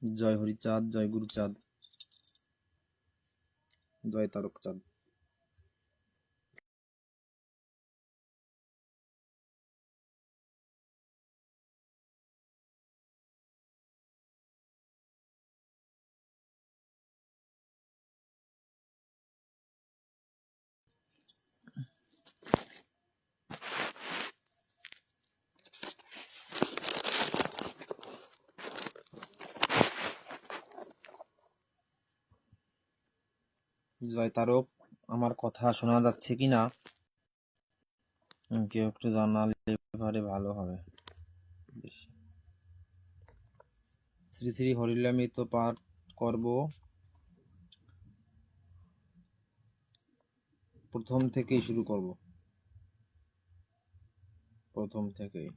জয় হরিচাঁদ, জয় গুরুচাঁদ, জয় তারকচাঁদ। জয় তারক, আমার কথা শোনা যাচ্ছে কি না কেউ একটু জানালে এবারে ভালো হবে। শ্রী শ্রী হরিলামৃত পাঠ করব, প্রথম থেকেই শুরু করব, প্রথম থেকেই।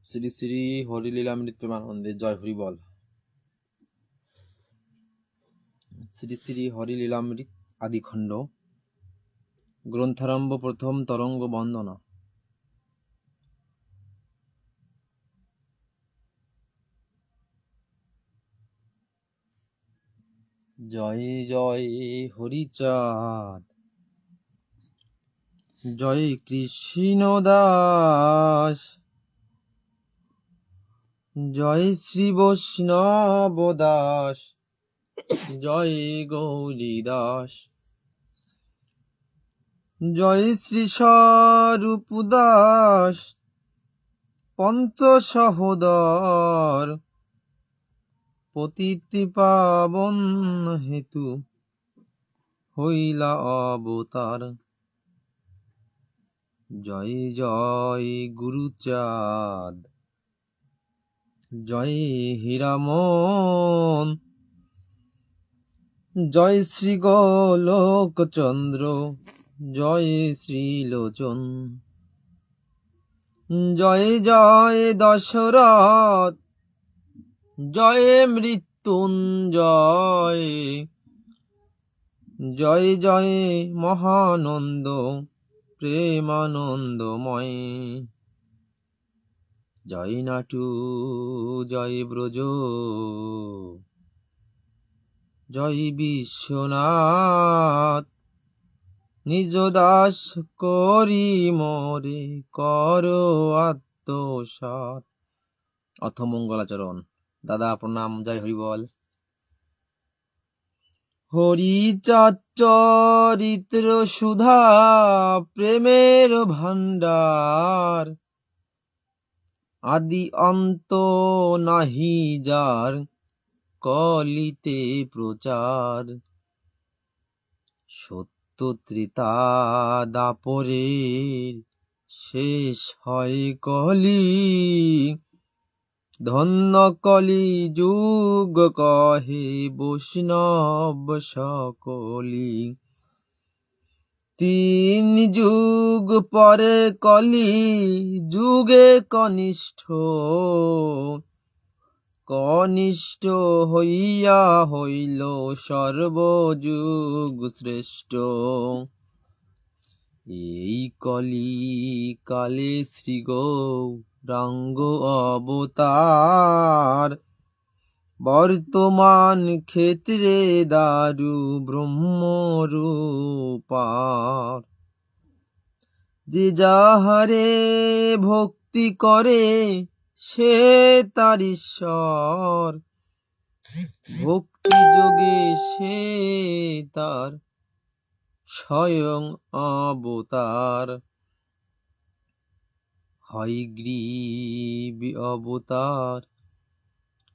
শ্রী শ্রী হরিলীলামৃত প্রেমানন্দে, জয় হরি বল। শ্রী শ্রী হরিলীলামৃত আদিখণ্ড, গ্রন্থারম্ভ, প্রথম তরঙ্গ বন্দনা। জয় জয় হরিচাঁদ, জয় কৃষ্ণ দাস, জয় শ্রী বৈষ্ণব দাস, জয় গৌরী দাস, জয় শ্রী স্বরূপ দাস, পঞ্চ সহোদর, পতিত পাবন হেতু হইলা অবতার। জয় জয় গুরুচাঁদ, জয় হীরামন, জয় শ্রী গোলকচন্দ্র, জয় শ্রীলোচন, জয় জয় দশরথ, জয় মৃত্যুঞ্জয়, জয় জয় মহানন্দ প্রেমানন্দময়, জয় নাটু, জয় ব্রজ, জয় বিশ্বনাথ, নিজ দাস করি মরে কর আত্মসাৎ। অথ মঙ্গলাচরণ। দাদা প্রণাম, জয় হরি বল। হরিচরিত্র সুধা প্রেমের ভান্ডার, আদি অন্ত নাহি যার, কলিতে প্রচার। সত্য ত্রেতা দাপরের, শেষ হয় কলি, ধন্য কলি যুগ কহে বৈষ্ণব সকলি। 3 যুগ পরে কলি যুগে কনিষ্ঠ, কনিষ্ঠ হইয়া হইল সর্বযুগ শ্রেষ্ঠ। এই কলি কালে শ্রী গৌরাঙ্গ অবতার, বর্তমান ক্ষেত্রে দারু ব্রহ্মরূপার। যে যাহারে ভক্তি করে সে তার ঈশ্বর, ভক্তি যোগে সে তার স্বয়ং অবতার। হয়গ্রীব অবতার,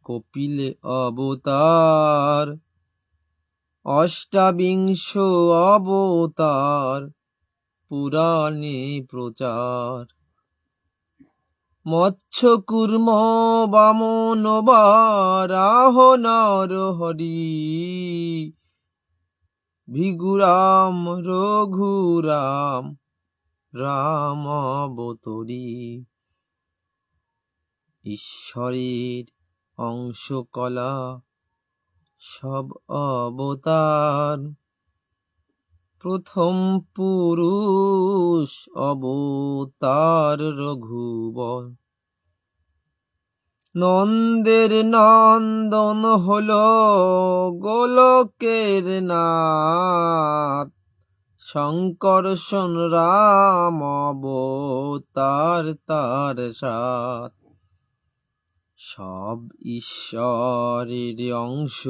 কপিলে অবতার, অষ্টাবিংশ অবতার পুরাণে প্রচার। মৎস্য কুর্ম বামন বারাহ নরহরি, ভিগুরাম রঘুরাম রাম অবতরী। ঈশ্বরের অংশ কলা সব অবতার, প্রথম পুরুষ অবতার রঘুবর। নন্দের নন্দন হলো গোলকের নাথ, শঙ্কর্ষণ রাম অবতার তার সাথ। সব ঈশ্বরের অংশ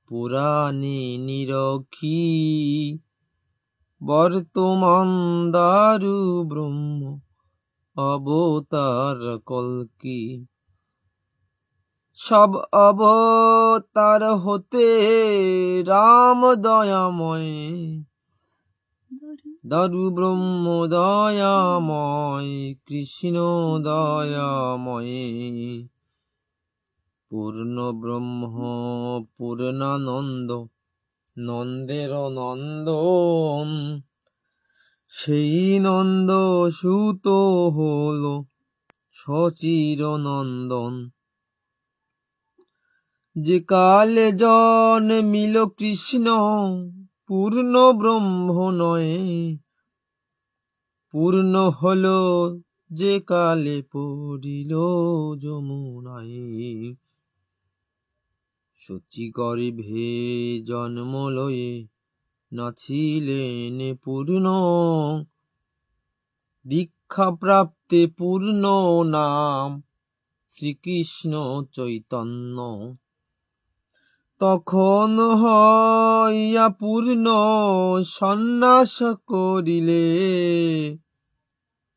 পুরাণে নিরখী, বর্তমান দারু ব্রহ্ম অবতার কল্কি। সব অবতার হতে রাম দয়াময়, দারু ব্রহ্ম দয়াময়, কৃষ্ণ দয়াময়। পূর্ণ ব্রহ্ম পূর্ণানন্দ, নন্দের নন্দন। সেই নন্দ সুত হল সচির নন্দন। যে কালে জন্মিল কৃষ্ণ পূর্ণ ব্রহ্ম নয়, পূর্ণ হল যে কালে পড়িল যমুনায়। সচি গর্ভে জন্ম লয়ে নাছিলেন পূর্ণ, দীক্ষা প্রাপ্তে পূর্ণ নাম শ্রীকৃষ্ণ চৈতন্য। তখন হইয়া পূর্ণ সন্ন্যাস করিলে,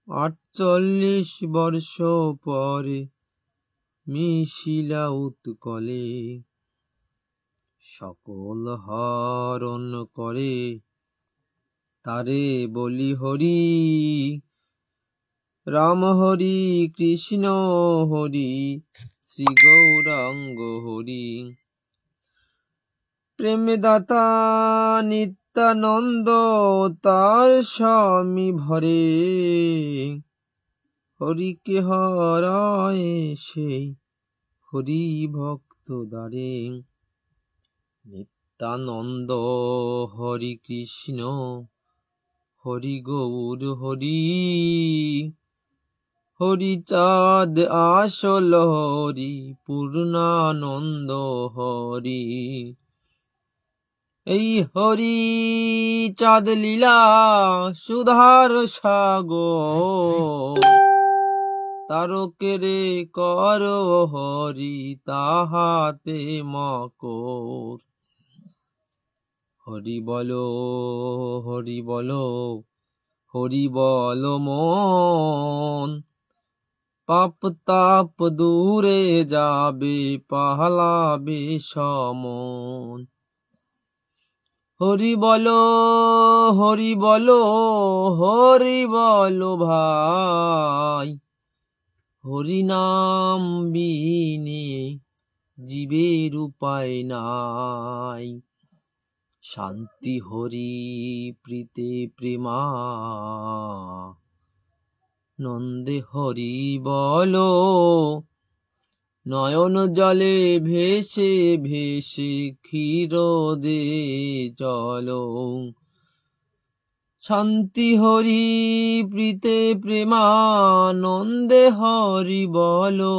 ৪৮ বর্ষ পরে মিশিলা উৎকলে। সকল হরণ করে তারে বলি হরি, রাম হরি কৃষ্ণ হরি শ্রী গৌরাঙ্গ হরি। প্রেমদাতা নিত্যানন্দ তার স্বামী ভরে, হরিকে হরায় সেই হরি ভক্ত দ্বারে। নিত্যানন্দ হরি কৃষ্ণ হরি গৌর হরি, হরি চাঁদ আসল হরি পূর্ণানন্দ হরি। এই হরি চাঁদ লীলা সুধার সাগর, তারকেরে কর হরি তাহাতে মকর। হরি বলো হরি বলো হরি বল মন, পাপ তাপ দূরে যাবে পালাবে সমন। হরি বলো হরি বলো হরি বলো ভাই, হরি নাম বিনে জীবের উপায় নাই। শান্তি হরি প্রীতে প্রেমা, নন্দে হরি বলো। নয়ন জলে ভেসে ভেসে ক্ষীর দে চলো। শান্তি হরি প্রীতে প্রেমানন্দে হরি বলো।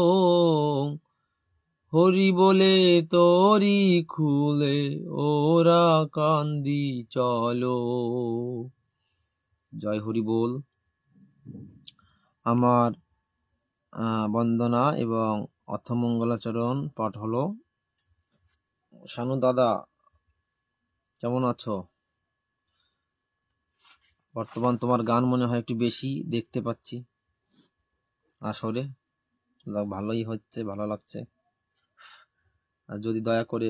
হরি বলে তোরি খুলে ওরা কান্দি চলো। জয় হরি বল। আমার বন্দনা এবং অথমঙ্গলাচরণ পাঠ হলো। শানু দাদা কেমন আছো? বর্তমান তোমার গান মনে হয় একটু বেশি দেখতে পাচ্ছি আসরে, ভালোই হচ্ছে, ভালো লাগছে। আর যদি দয়া করে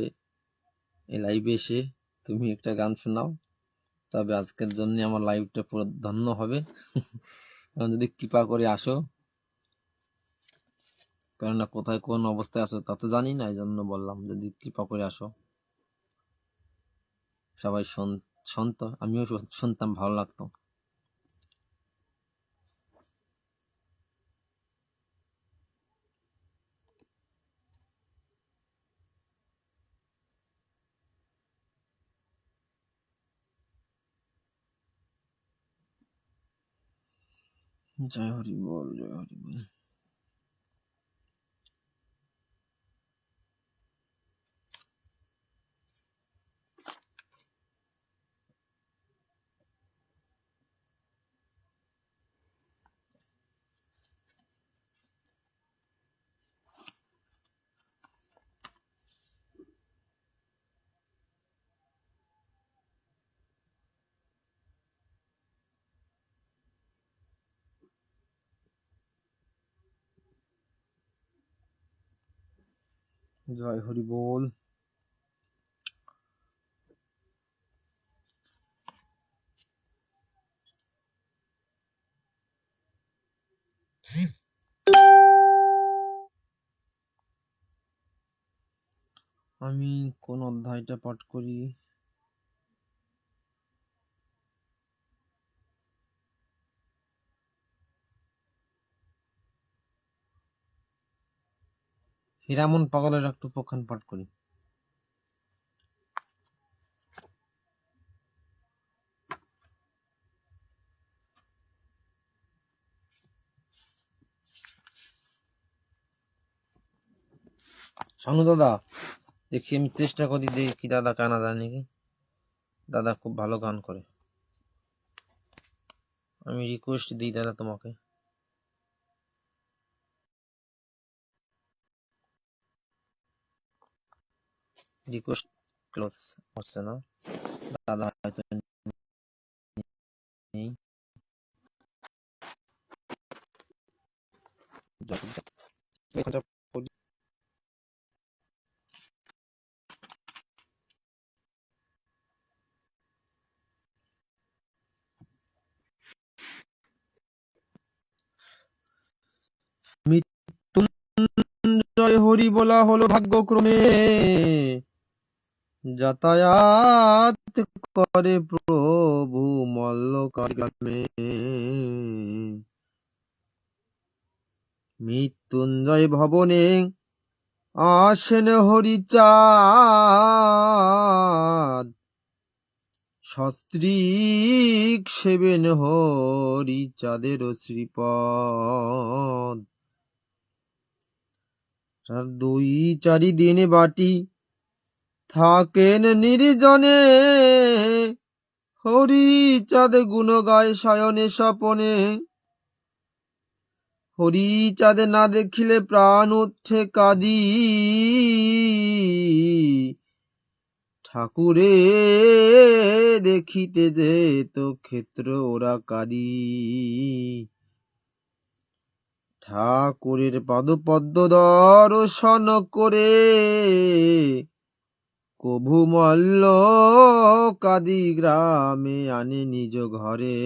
এই লাইভে এসে তুমি একটা গান শোনাও, তবে আজকের জন্য আমার লাইভটা পুরো ধন্য হবে। যদি কৃপা করে আসো, কেননা কোথায় কোন অবস্থায় আছো তা তো জানি না, এই জন্য বললাম যদি কৃপা করে আসো। সবাই শুনতো, আমিও শুনতাম, ভালো লাগতো। জয় হরি বল, জয় হরি বল। জয় হরি বল। আমি কোন অধ্যায়টা পাঠ করি? হীরামন পাগলের একটু উপাখ্যান পাঠ করি। শানু দাদা, দেখি আমি চেষ্টা করি, দেখি দাদা কানা যায় নাকি। দাদা খুব ভালো গান করে, আমি রিকোয়েস্ট দিই দাদা তোমাকে। রিকোয়েস্ট ক্লোজ হচ্ছে না, দাদা হয়তো নেই। মৃত্যুঞ্জয় হরি বলা হলো ভাগ্যক্রমে, যাতায়াত করে প্রভু মল্লকার গ্রামে। মৃত্যুঞ্জয় ভবনে আসেন হরিচাঁদ, সস্ত্রীক সেবেন হরিচাঁদের শ্রীপদ। দুই চারি দিন বাটি থাকেন নির্জনে, হরিচাঁদ গুণ গায় শয়নে স্বপনে। হরিচাঁদ না দেখিলে প্রাণ উঠে কাঁদি, ঠাকুরে দেখিতে যেত ক্ষেত্র ওরা কারি। ঠাকুরের পাদপদ্ম দর্শন করে, কভু মল্ল কাদি গ্রামে আনে নিজ ঘরে।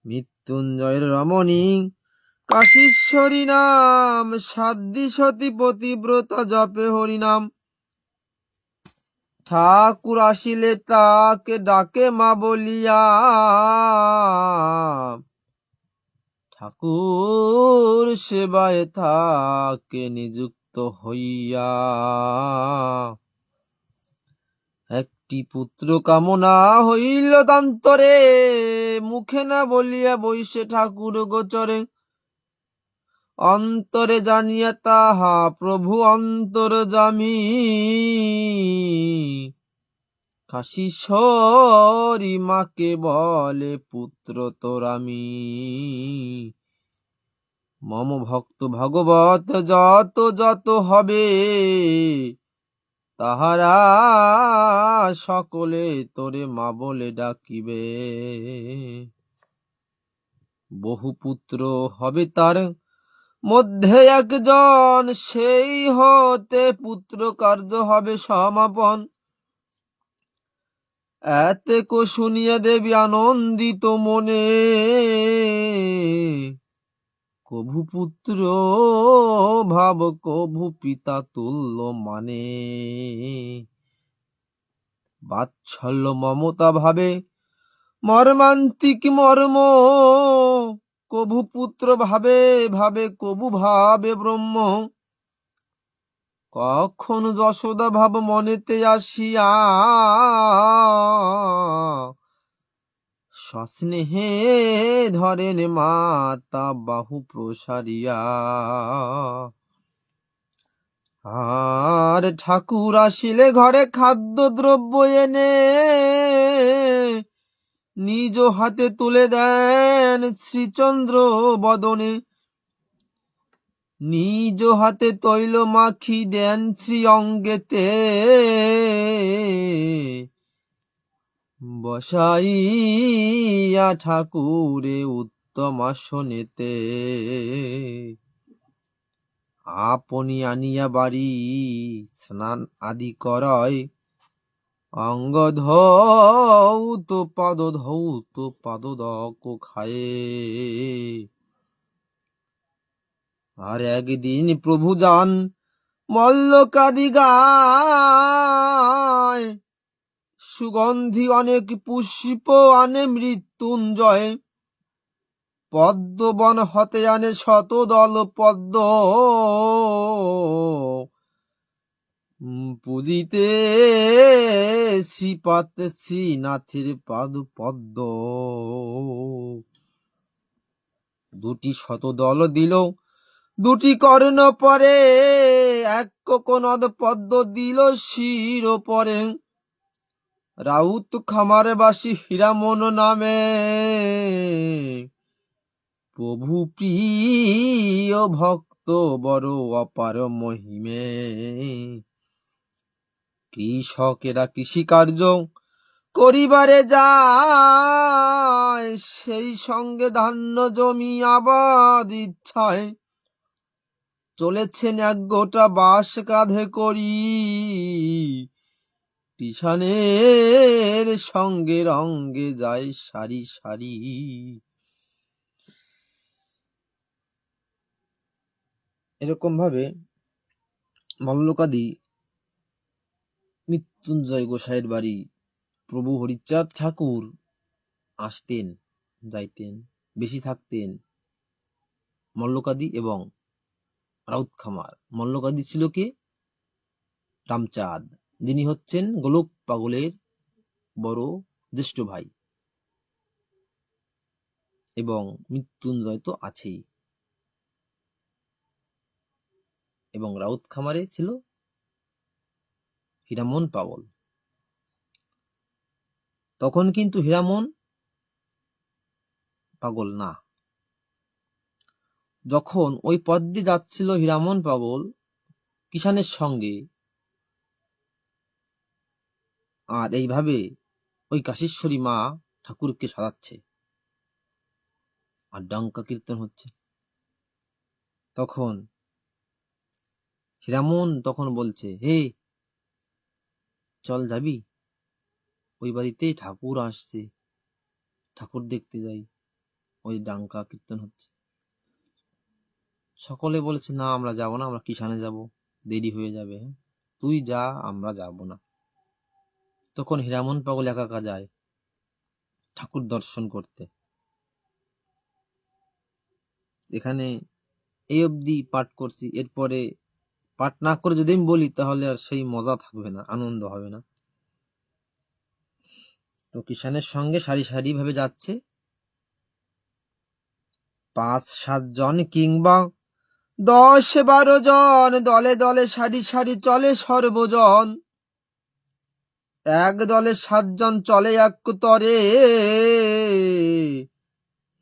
মৃত্যুঞ্জয়ের রমণী কাশীশ্বরী নাম, সাধ্বী সতী পতিব্রতা জপে হরিনাম। ঠাকুর আসিলে তাকে ডাকে মা বলিয়া, ঠাকুর সেবায় থাকে নিযুক্ত হইয়া। একটি পুত্র কামনা হইল তান্তরে, মুখে না বলিয়া বৈশে ঠাকুর গোচরে। অন্তরে জানিয়া তাহা প্রভু অন্তর্যামী, কাশীশ্বরী মাকে বলে পুত্র তোর আমি। মম ভক্ত ভাগবত যত যত হবে, তাহারা সকলে তোরে মা বলে ডাকিবে। বহু পুত্র হবে তার মধ্যে একজন, সেই হতে পুত্র কার্য হবে সমাপন। এতেকো শুনিয়া দেবী আনন্দিত মনে, কভু পুত্র ভাব কভু পিতা তুল্য মানে। বাৎসল্য মমতা ভাবে মর্মান্তিক মর্ম, কভু পুত্র ভাবে ভাবে কভু ভাবে ব্রহ্ম। কখন যশোদা ভাব মনেতে আসিয়া, সস্নেহে ধরেন মাতা বাহু প্রসারিয়া। আর ঠাকুর আসিলে ঘরে খাদ্য দ্রব্য এনে, নিজ হাতে তুলে দেন শ্রীচন্দ্র বদনে। নিজ হাতে তৈল মাখি দেন শ্রী অঙ্গেতে, বসাইয়া ঠাকুরে উত্তম আসনেতে। আপনি আনিয়া বাড়ি স্নান আদি করয়, অঙ্গ ধৌত পাদ দক খায়ে। আর একদিন প্রভু যান মল্লকাদি গায়, সুগন্ধি অনেক পুষ্প আনে মৃত্যুঞ্জয়, পদ্মবন হতে আনে শতদল পদ্ম, পুজিতে শ্রীপাদ শ্রীনাথের পাদ পদ্ম। দুটি শতদল দিল, দুটি কর্ণ পরে, এক কোকনদ পদ্ম দিল শির পরে। রাউত খামার বাসী হীরামন নামে, প্রভু প্রিয় ভক্ত বড় অপার মহিমে। কৃষকেরা কৃষিকার্য করিবারে যায়, সেই সঙ্গে ধান্য জমি আবাদ ইচ্ছায়, চলেছেন এক গোটা বাঁশ কাঁধে করি, কিষানের সঙ্গে রঙ্গে যায় সারি সারি। এরকম ভাবে মল্লকাদি মৃত্যুঞ্জয় গোসাইয়ের বাড়ি প্রভু হরিচাঁদ ঠাকুর আসতেন, যাইতেন, বেশি থাকতেন। মল্লকাদি এবং রাউত খামার। মল্লকাদি ছিল কে? রামচাঁদ, যিনি হচ্ছেন গোলক পাগলের বড় জ্যেষ্ঠ ভাই, এবং মৃত্যুঞ্জয় তো আছেই। এবং রাউত খামারে ছিল হীরামন পাগল। তখন কিন্তু হীরামন পাগল না। যখন ওই পথ দিয়ে যাচ্ছিল হীরামন পাগল কিষানের সঙ্গে, আর এইভাবে ওই কাশীশ্বরী মা ঠাকুরকে সাজাচ্ছে আর ডঙ্কা কীর্তন হচ্ছে, তখন হীরামন তখন বলছে, হে চল যাবি, ওই বাড়িতে ঠাকুর আসছে, ঠাকুর দেখতে যাই, ওই ডাঙ্কা কীর্তন হচ্ছে। সকলে বলেছে, না আমরা যাব না, আমরা কিষানে যাব, দেরি হয়ে যাবে, তুই যা, আমরা যাব না। তখন হীরামন পাগল একা একা যায় ঠাকুর দর্শন করতে। এখানে এই অবধি পাঠ করছি, এরপরে পাঠ না করে যদি আমি বলি তাহলে আর সেই মজা থাকবে না, আনন্দ হবে না। তো কিষানের সঙ্গে সারি সারি ভাবে যাচ্ছে ৫-৭ জন কিংবা ১০-১২ জন, দলে দলে সারি সারি চলে সর্বজন। এক দলে ৭ জন চলে এক তরে,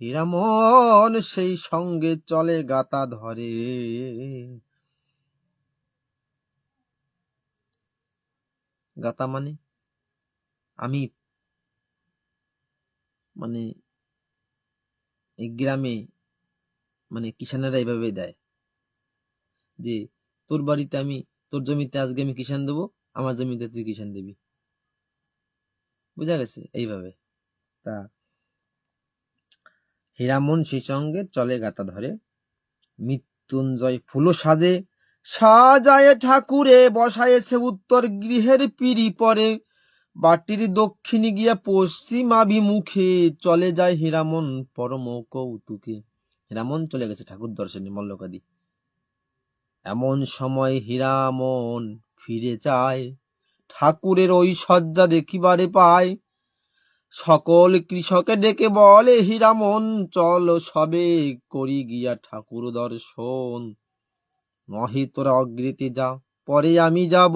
হীরামন সেই সঙ্গে চলে গাতা ধরে। গাতা মানে আমি, মানে এই গ্রামে মানে কিষানেরা এইভাবে দেয় যে, তোর বাড়িতে আমি, তোর জমিতে আজকে আমি কিষান দেবো, আমার জমিতে তুই কিষান দিবি, বুঝা গেছে? এইভাবে। তা হীরামন সেই সঙ্গে চলে গাতা ধরে। মৃত্যুঞ্জয় ফুল সাজে সাজায় ঠাকুরে, বসায়েছে উত্তর গৃহের পিড়ি পরে। বাটির দক্ষিণে গিয়া পশ্চিমাভিমুখে, চলে যায় হীরামন পরম কৌতুকে। হীরামন চলে গেছে ঠাকুর দর্শনে মল্লকাদি। এমন সময় হীরামন ফিরে যায়, ঠাকুরের ওই সজ্জা দেখিবারে পায়। সকল কৃষকে ডেকে বলে, হীরামন চল সবে করি গিয়া ঠাকুর দর্শন। নহে তোরা অগ্রেতে যা, পরে আমি যাব,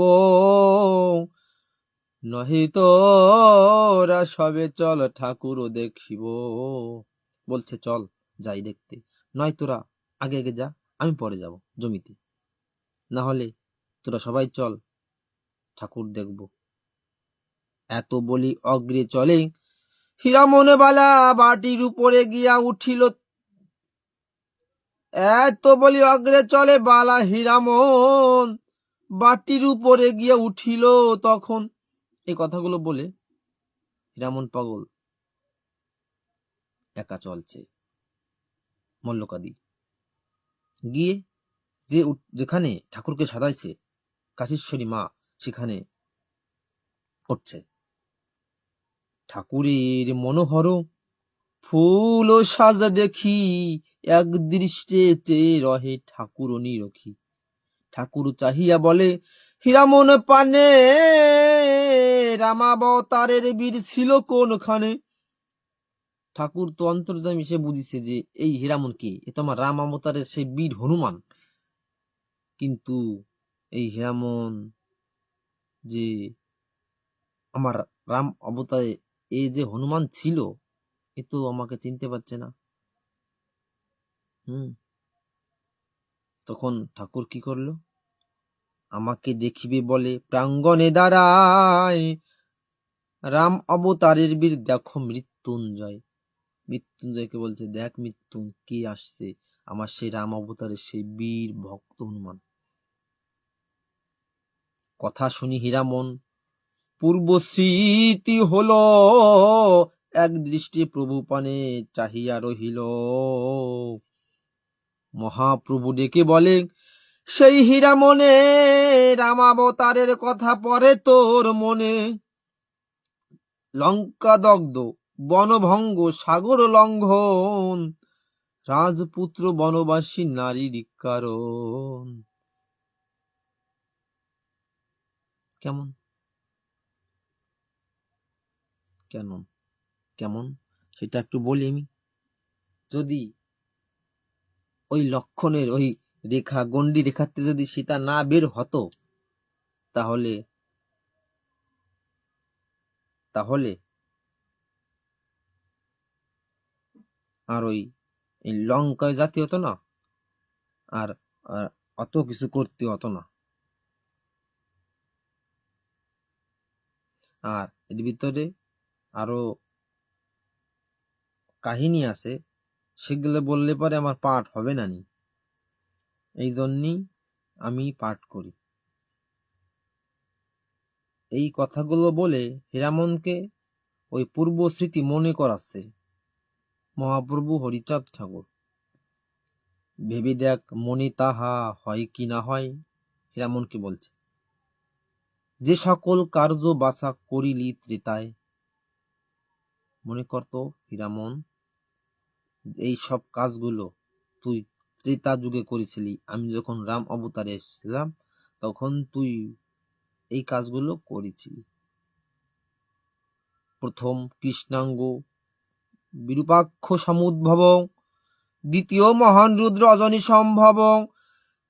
নহে তোরা সবে চল ঠাকুর দেখিব। বলছে চল যাই দেখতে, নয় তোরা আগে আগে যা, আমি পরে যাব জমিতে, না হলে তোরা সবাই চল ঠাকুর দেখব। এত বলি অগ্রে চলে হীরামন বালা, বাটির উপরে গিয়া উঠিল এত বলি অগ্রে চলে বালা হীরামন, বাটির উপরে গিয়ে উঠিল তখন। এই কথাগুলো বলে হীরামন পাগল একা চলছে মল্লকাদি গিয়ে যেখানে ঠাকুরকে সাজাইছে কাশীশ্বরী মা, সেখানে উঠছে। ঠাকুরের মনোহর ফুল ও সাজা দেখি, এক দৃষ্টিতে রহে ঠাকুর নিরখি। ঠাকুর চাহিয়া বলে হীরামন পানে, রামাবতারের বীর ছিল কোনখানে। ঠাকুর তো অন্তর্যামী, সে বুঝিছে যে এই হীরামন কে, এ তো আমার রাম অবতারের সেই বীর হনুমান। কিন্তু এই হীরামন যে আমার রাম অবতারে এই যে হনুমান ছিল, এ তো আমাকে চিনতে পারছে না। তখন ঠাকুর কি করলো, আমাকে দেখিবে বলে প্রাঙ্গণে দাঁড়ায়, রাম অবতারের বীর দেখো মৃত্যুঞ্জয়। মৃত্যুঞ্জয়কে বলছে, দেখ মৃত্যু কে আসছে, আমার সেই রাম অবতারের সেই বীর ভক্ত হনুমান। কথা শুনি হীরামন পূর্ব স্মৃতি হলো, এক দৃষ্টি প্রভু পানে চাহিয়া রহিল। মহাপ্রভু ডেকে বলে সেই হীরামনে, রামাবতারের কথা পরে তোর মনে। লঙ্কা দগ্ধ, বনভঙ্গ, সাগর লঙ্ঘন, রাজপুত্র বনবাসী নারীর কারণ। কেমন কেমন কেমন সেটা একটু বলি আমি। যদি ওই লক্ষণের ওই রেখা, গন্ডি রেখাতে যদি সেটা না বের হতো, তাহলে তাহলে আর ওই লঙ্কায় জাতি হতো না, আর অত কিছু করতে হতো না। আর এর ভিতরে আরো কাহিনী আছে, সেগুলো বললে পরে আমার পাঠ হবে না নি, এই জন্যই আমি পাঠ করি। এই কথাগুলো বলে হীরামনকে ওই পূর্ব স্মৃতি মনে করাচ্ছে মহাপ্রভু হরিচাঁদ ঠাকুর। ভেবে দেখ মনে তাহা হয় কি না হয়। হীরামনকে বলছে, যে সকল কার্য বাছা করিলি ত্রেতায়। মনে করতো হীরামন, এই সব কাজগুলো তুই ত্রেতা যুগে করেছিলি, আমি যখন রাম অবতারে এসেছিলাম তখন তুই এই কাজগুলো করেছিলি। প্রথম কৃষ্ণাঙ্গ বিরূপাক্ষ সমুদ্ভব, দ্বিতীয় মহান রুদ্র অজনী সম্ভব,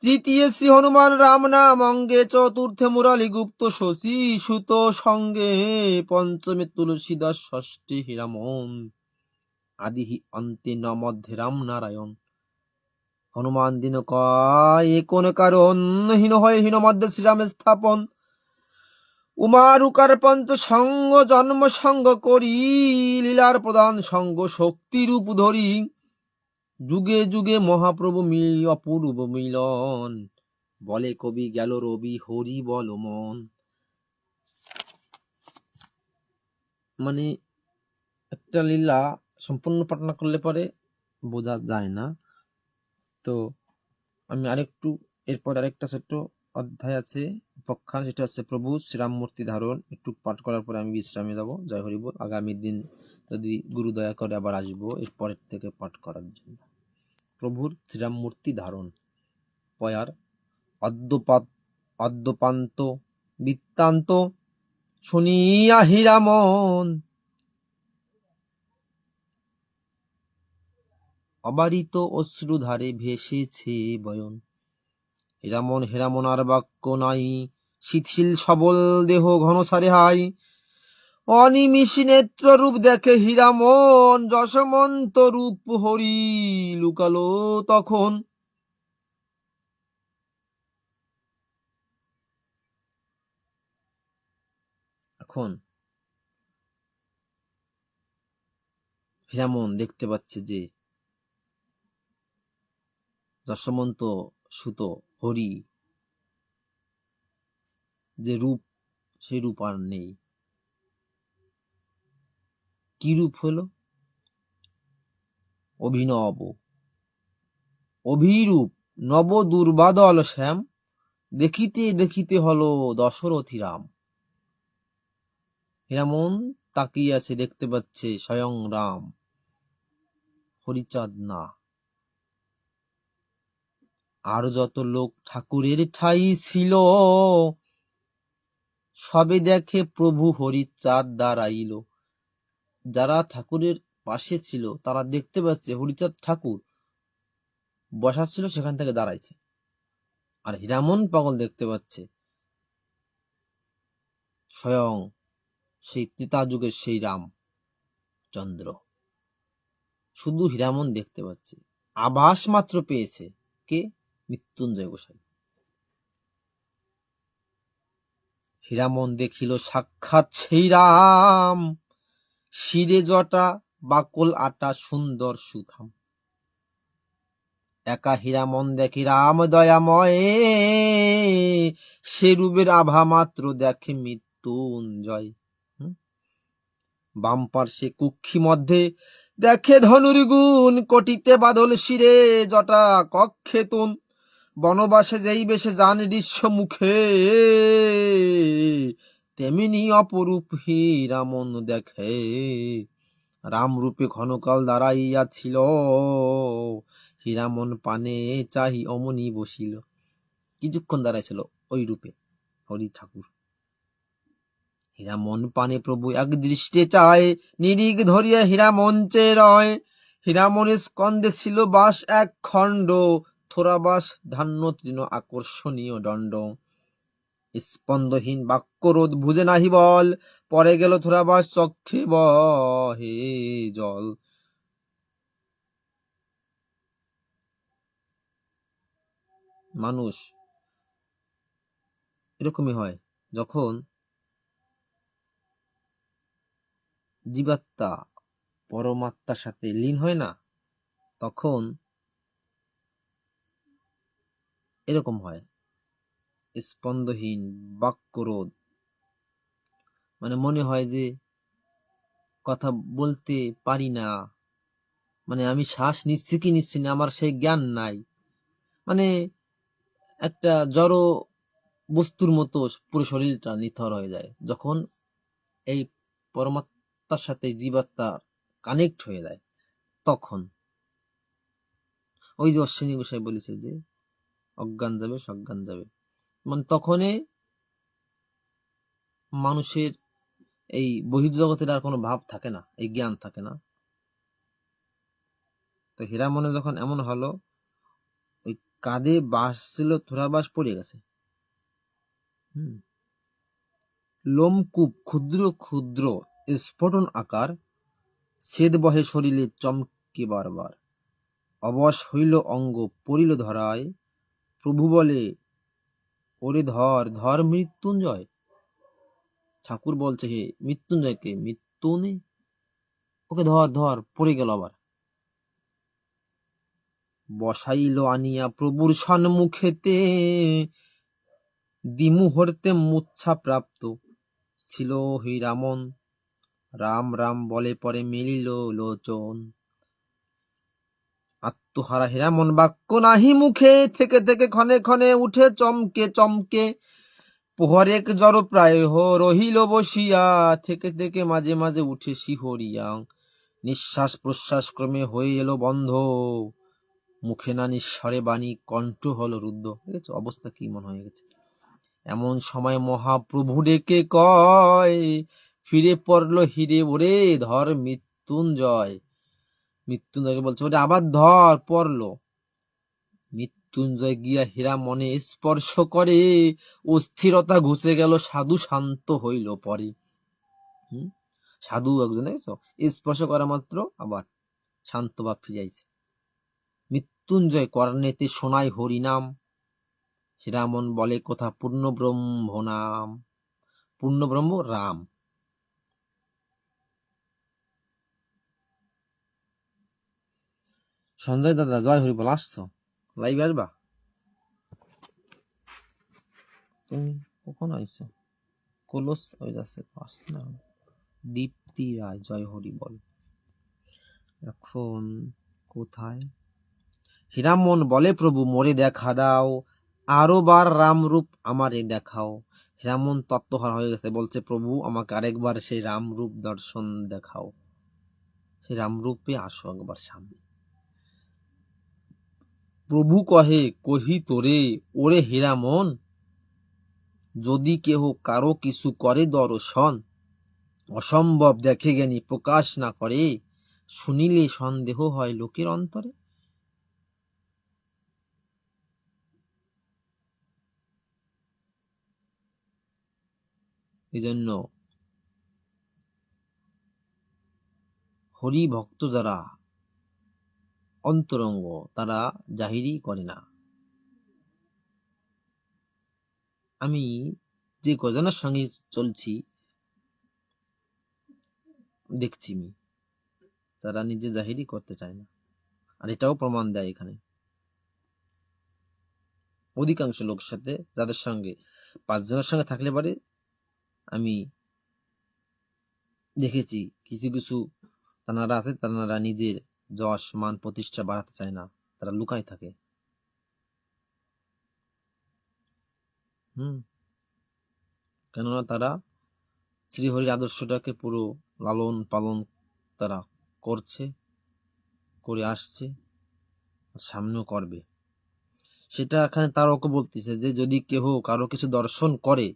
তৃতীয় শ্রী হনুমান রাম নাম অঙ্গে, চতুর্থে মুরালী গুপ্ত শশী সুত সঙ্গে, পঞ্চমে তুলসীদাস, ষষ্ঠী হীরামন, আদি অন্তে ন মধ্যে রাম নারায়ণ। হনুমান দিন কয় কোন কারণ, হীন হয় হীন মধ্যে শ্রীরামের স্থাপন। উমারুকার পঞ্চ সঙ্গ জন্ম সঙ্গ করি, লীলার প্রধান সঙ্গ শক্তি রূপ ধরি। যুগে যুগে মহাপ্রভু অপূর্ব মিলন, বলে কবি গেল রবি হরি বল মন। মানে একটা লীলা সম্পূর্ণ পাঠ না করলে পরে বোঝা যায় না। তো আমি আরেকটু এরপর আরেকটা ছোট্ট অধ্যায় আছে উপাখ্যান, সেটা হচ্ছে প্রভু শ্রীরাম মূর্তি ধারণ। একটু পাঠ করার পরে আমি বিশ্রামে যাব। জয় হরি বল। আগামী দিন যদি গুরু দয়া করে আবার আসবো এরপরের থেকে পাঠ করার জন্য। প্রভুর শ্রীরাম মূর্তি ধারণ। পয়ার অদ্যপান্ত বৃত্তান্ত শুনিয়া হীরামন, অবারিত অশ্রুধারে ভেসেছে বয়ন। হীরামন আর বাক্য নাই, শিথিল সবল দেহ ঘনসারে হাই। অনিমিষী নেত্র রূপ দেখে হীরামন, যশমন্ত রূপ হরি লুকালো তখন। এখন হীরামন দেখতে পাচ্ছে যে যশোমন্ত সুত হরি যে রূপ, সেই রূপ আর নেই। কি রূপ হলো? অভিনব অভিরূপ নব দুর্বাদল শ্যাম, দেখিতে দেখিতে হলো দশরথী রাম। হীরামন তাকিয়ে আছে, দেখতে পাচ্ছে স্বয়ং রাম, হরিচাঁদ না। আর যত লোক ঠাকুরের ঠাই ছিল, সবে দেখে প্রভু হরিচাঁদ দাঁড়াইল। যারা ঠাকুরের পাশে ছিল তারা দেখতে পাচ্ছে হরিচাঁদ ঠাকুর বসা ছিল, সেখান থেকে দাঁড়াইছে। আর হীরামন পাগল দেখতে পাচ্ছে স্বয়ং সেই ত্রেতা যুগের সেই রামচন্দ্র। শুধু হীরামন দেখতে পাচ্ছে, আভাস মাত্র পেয়েছে। কে? মৃত্যুঞ্জয় গোসাই। হীরামন দেখিল সাক্ষাৎ সেই রাম, শিরে জটা বাকল আটা সুন্দর সুথাম। একা হীরামন দেখি রাম দয়াময়, সে রূপের আভা মাত্র দেখে মৃত্যুঞ্জয়। বাম পার্শ্বে কুক্ষি মধ্যে দেখে ধনুর গুণ, কটিতে বাদল শিরে জটা কক্ষে তুন। বনবাসে যেই বেশে যান দৃশ্য মুখে, তেমনি অপরূপ হীরামন দেখে। রামরূপে ঘনকাল দাঁড়াইয়াছিল, হীরামন পানে চাহি অমনি বসিল। কিছুক্ষণ দাঁড়াইছিল ওই রূপে হরি ঠাকুর। হীরামন পানে প্রভু এক দৃষ্টে চায়, নিরিগ ধরিয়া হীরামঞ্চে রয়। হীরামনের স্কন্ধে ছিল বাস এক খণ্ড, থোরাবাস ধান্য তৃণ আকর্ষণীয় দণ্ড। স্পন্দহীন বাক্যরোধ ভুজে নাহি বল, পরে গেল থোরাবাস চক্ষে বহে জল। মানুষ এরকমই হয়, যখন জীবাত্মা পরমাত্মার সাথে লীন হয় না, তখন এরকম হয়। স্পন্দহীন বাক্যরোধ, মানে মনে হয় যে কথা বলতে পারি না, মানে আমি শ্বাস নিচ্ছি কি নিচ্ছি না আমার সেই জ্ঞান নাই, মানে একটা জড় বস্তুর মতো পুরো শরীরটা নিথর হয়ে যায় যখন এই পরমাত্মার সাথে জীবাত্মা কানেক্ট হয়ে যায়। তখন ওই যে অশ্বিনী গোসাই বলেছে যে অজ্ঞান যাবে সজ্ঞান যাবে, মানে তখনই মানুষের এই বহির্জগতের আর কোনো ভাব থাকে না, এই জ্ঞান থাকে না। তো হীরামনে যখন এমন হলো, ওই কাঁধে বাঁশ ছিল, থোড়া বাঁশ পড়ে গেছে। লোমকূপ ক্ষুদ্র ক্ষুদ্র স্ফোটন আকার, ছেদ বহে শরীরে চমকে বারবার। অবশ হইল অঙ্গ পড়িল ধরায়, প্রভু বলে ওরে ধর ধর মৃত্যুঞ্জয়। ঠাকুর বলছে হে মৃত্যুঞ্জয়কে, মৃত্যু নেই, ওকে ধর ধর, পড়ে গেল আবার। বসাইল আনিয়া প্রভুর সম্মুখেতে, দিমুহূর্তে মূর্ছা প্রাপ্ত ছিল হীরামন। রাম রাম বলে পরে মিলিল লোচন। আত্মহারা হীরামন বাক্য নাহি মুখে, থেকে থেকে ক্ষণে ক্ষণে উঠে চমকে চমকে। প্রহরেক জড় প্রায় রহিল বসিয়া, থেকে থেকে মাঝে মাঝে উঠে শিহরিয়া। নিঃশ্বাস প্রশ্বাস ক্রমে হয়ে এলো বন্ধ, মুখে না নিঃস্বরে বাণী কণ্ঠ হলো রুদ্ধ। দেখেছো অবস্থা কি মনে হয়ে গেছে। এমন সময় মহাপ্রভু ডেকে কয়, ফিরে পড়লো হিরে ওরে ধর মৃত্যুঞ্জয়। মৃত্যুঞ্জয়কে বলছে ওরে আবার ধর, পড়লো। মৃত্যুঞ্জয় গিয়া হীরা মনে স্পর্শ করে, অস্থিরতা ঘুচে গেল, সাধু শান্ত হইল পরে। সাধু একজন দেখছো, স্পর্শ করা মাত্র আবার শান্ত ভাব ফিরাইছে। মৃত্যুঞ্জয় কর্ণেতে শোনায় হরিনাম, হীরামন বলে কথা পূর্ণ ব্রহ্ম নাম, পূর্ণ ব্রহ্ম রাম। সঞ্জয় দাদা জয় হরি বল, আসছো? লাইভে আসবা? তুমি কখন আইছো? কলস হয়ে যাচ্ছে তো, আসছে না। দীপ্তি রায়, জয় হরি বল। এখন কোথায়? হীরামন বলে, প্রভু মোরে দেখা দাও, আরো বার রামরূপ আমারে দেখাও। হীরামন তত্ত্বহারা হয়ে গেছে, বলছে প্রভু আমাকে আরেকবার সেই রামরূপ দর্শন দেখাও, সেই রামরূপে আসো একবার সামনে। প্রভু কহে, কহি তোরে ওরে হীরামন, যদি কেহ কারো কিছু করে দর্শন, অসম্ভব দেখে জ্ঞানী প্রকাশ না করে, শুনিলে সন্দেহ হয় লোকের অন্তরে। এই জন্য হরি ভক্ত যারা অন্তরঙ্গ, তারা জাহিরি করে না। আমি যে কজনের সঙ্গে চলছি দেখছি, তারা নিজে জাহিরি করতে চায় না, আর এটাও প্রমাণ দেয় এখানে। অধিকাংশ লোক সাথে, যাদের সঙ্গে 5 জনের সঙ্গে থাকলে পারে, আমি দেখেছি কিছু কিছু তানারা আছে, তানারা নিজের যশ মান প্রতিষ্ঠা বাড়াতে চায় না, তারা লুকায় থাকে। কেননা তারা শ্রীহরির আদর্শটাকে পুরো লালন পালন তারা করছে, করে আসছে, সামনেও করবে। সেটা এখানে তারকও বলতেছে যে যদি কেহ কারো কিছু দর্শন করে,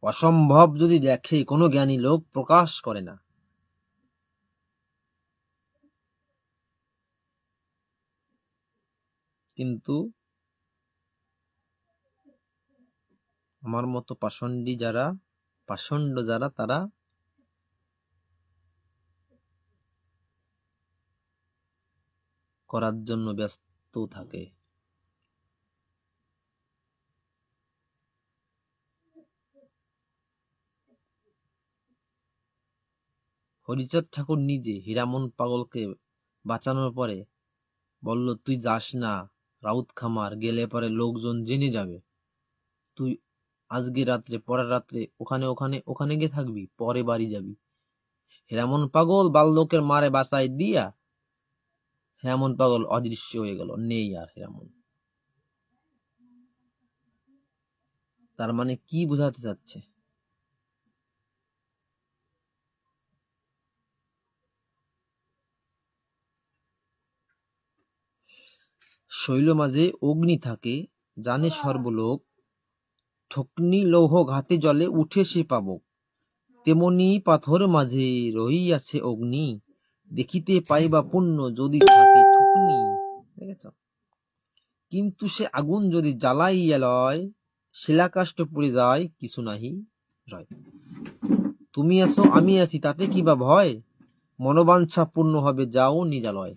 অসম্ভব যদি দেখে, কোনো জ্ঞানী লোক প্রকাশ করে না। কিন্তু আমার মতো পাষণ্ড যারা তারা করার জন্য ব্যস্ত থাকে। হরিচাঁদ ঠাকুর নিজে হীরামন পাগলকে বাঁচানোর পরে বলল, তুই যাস না রাউত খামার, গেলে পরে লোকজন জেনে যাবে, তুই আজকে রাত্রে পরের রাত্রে ওখানে ওখানে ওখানে গিয়ে থাকবি, পরে বাড়ি যাবি। হীরামন পাগল বাল্যকের মারে বাঁচাই দিয়া হীরামন পাগল অদৃশ্য হয়ে গেল, নেই আর হীরামন। তার মানে কি বোঝাতে চাচ্ছে? শৈল মাঝে অগ্নি থাকে, জানে সর্বলোক, ঠকনি লৌহ ঘাতে জলে উঠে সে পাবক। তেমনি পাথর মাঝে রহিয়াছে অগ্নি, দেখিতে পাইবা পুণ্য যদি থাকে ঠকনি। দেখেছ? কিন্তু সে আগুন যদি জ্বালাইয়া লয়, শিলাকাষ্ঠ পুড়ে যায়, কিছু নাহি রয়। তুমি আছো আমি আছি, তাতে কিবা ভয়, মনোবাঞ্ছা পূর্ণ হবে, যাও নিজালয়।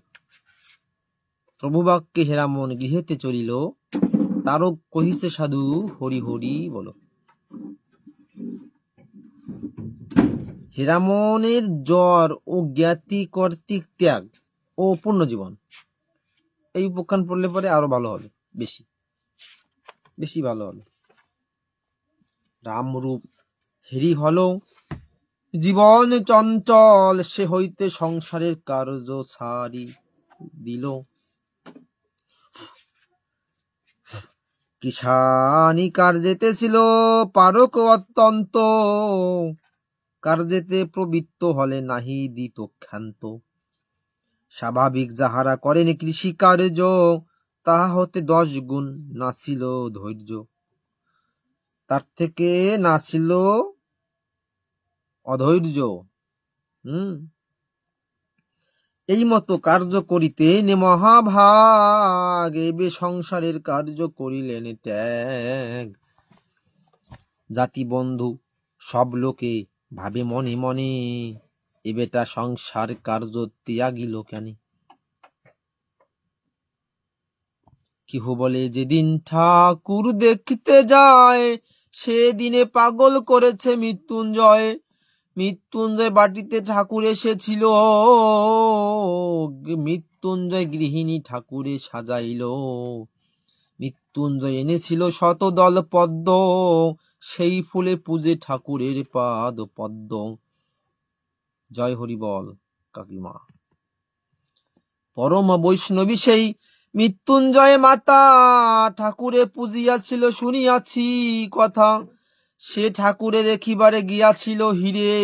প্রভুবাক্যে হীরামন গৃহেতে চলিল, তারক কহিছে সাধু হরি হরি বলো। হীরামনের জ্বর ও জ্ঞাতি কর্তৃক ত্যাগ ও পূর্ণ জীবন, এই উপাখ্যান পড়লে পরে আরো ভালো হবে, বেশি বেশি ভালো হবে। রামরূপ হেরি হলো জীবন চঞ্চল, সে হইতে সংসারের কার্য ছাড়ি দিল। কিষানি কার্যেতে ছিল পারক অত্যন্ত, কার্যেতে প্রবৃত্ত হলে নাহি দিত ক্ষান্ত। স্বাভাবিক যাহারা করেন কৃষি কার্য, তাহা হতে 10 গুণ নাছিল ধৈর্য, তার থেকে নাছিল অধৈর্য। এই মতো কার্য করিতে নে মহাভাগ, এবে সংসারের কার্য করিলেন ত্যাগ। জাতি বন্ধু সব লোকে ভাবে মনে মনে, এ বেটা সংসার কার্য ত্যাগিল কেন। কেহ বলে যেদিন ঠাকুর দেখতে যায়, সেদিনে পাগল করেছে মৃত্যুঞ্জয়। মৃত্যুঞ্জয় বাটিতে ঠাকুর এসেছিল, মৃত্যুঞ্জয় গৃহিণী ঠাকুরে সাজাইল। মৃত্যুঞ্জয় এনেছিল শতদল পদ্ম, সেই ফুলে পূজে ঠাকুরের পাদ পদ্ম। জয় হরি বল কাকিমা। পরম বৈষ্ণবী সেই মৃত্যুঞ্জয় মাতা, ঠাকুরে পূজিয়াছিল শুনিয়াছি কথা। সে ঠাকুরে দেখিবারে গিয়াছিল হিরে,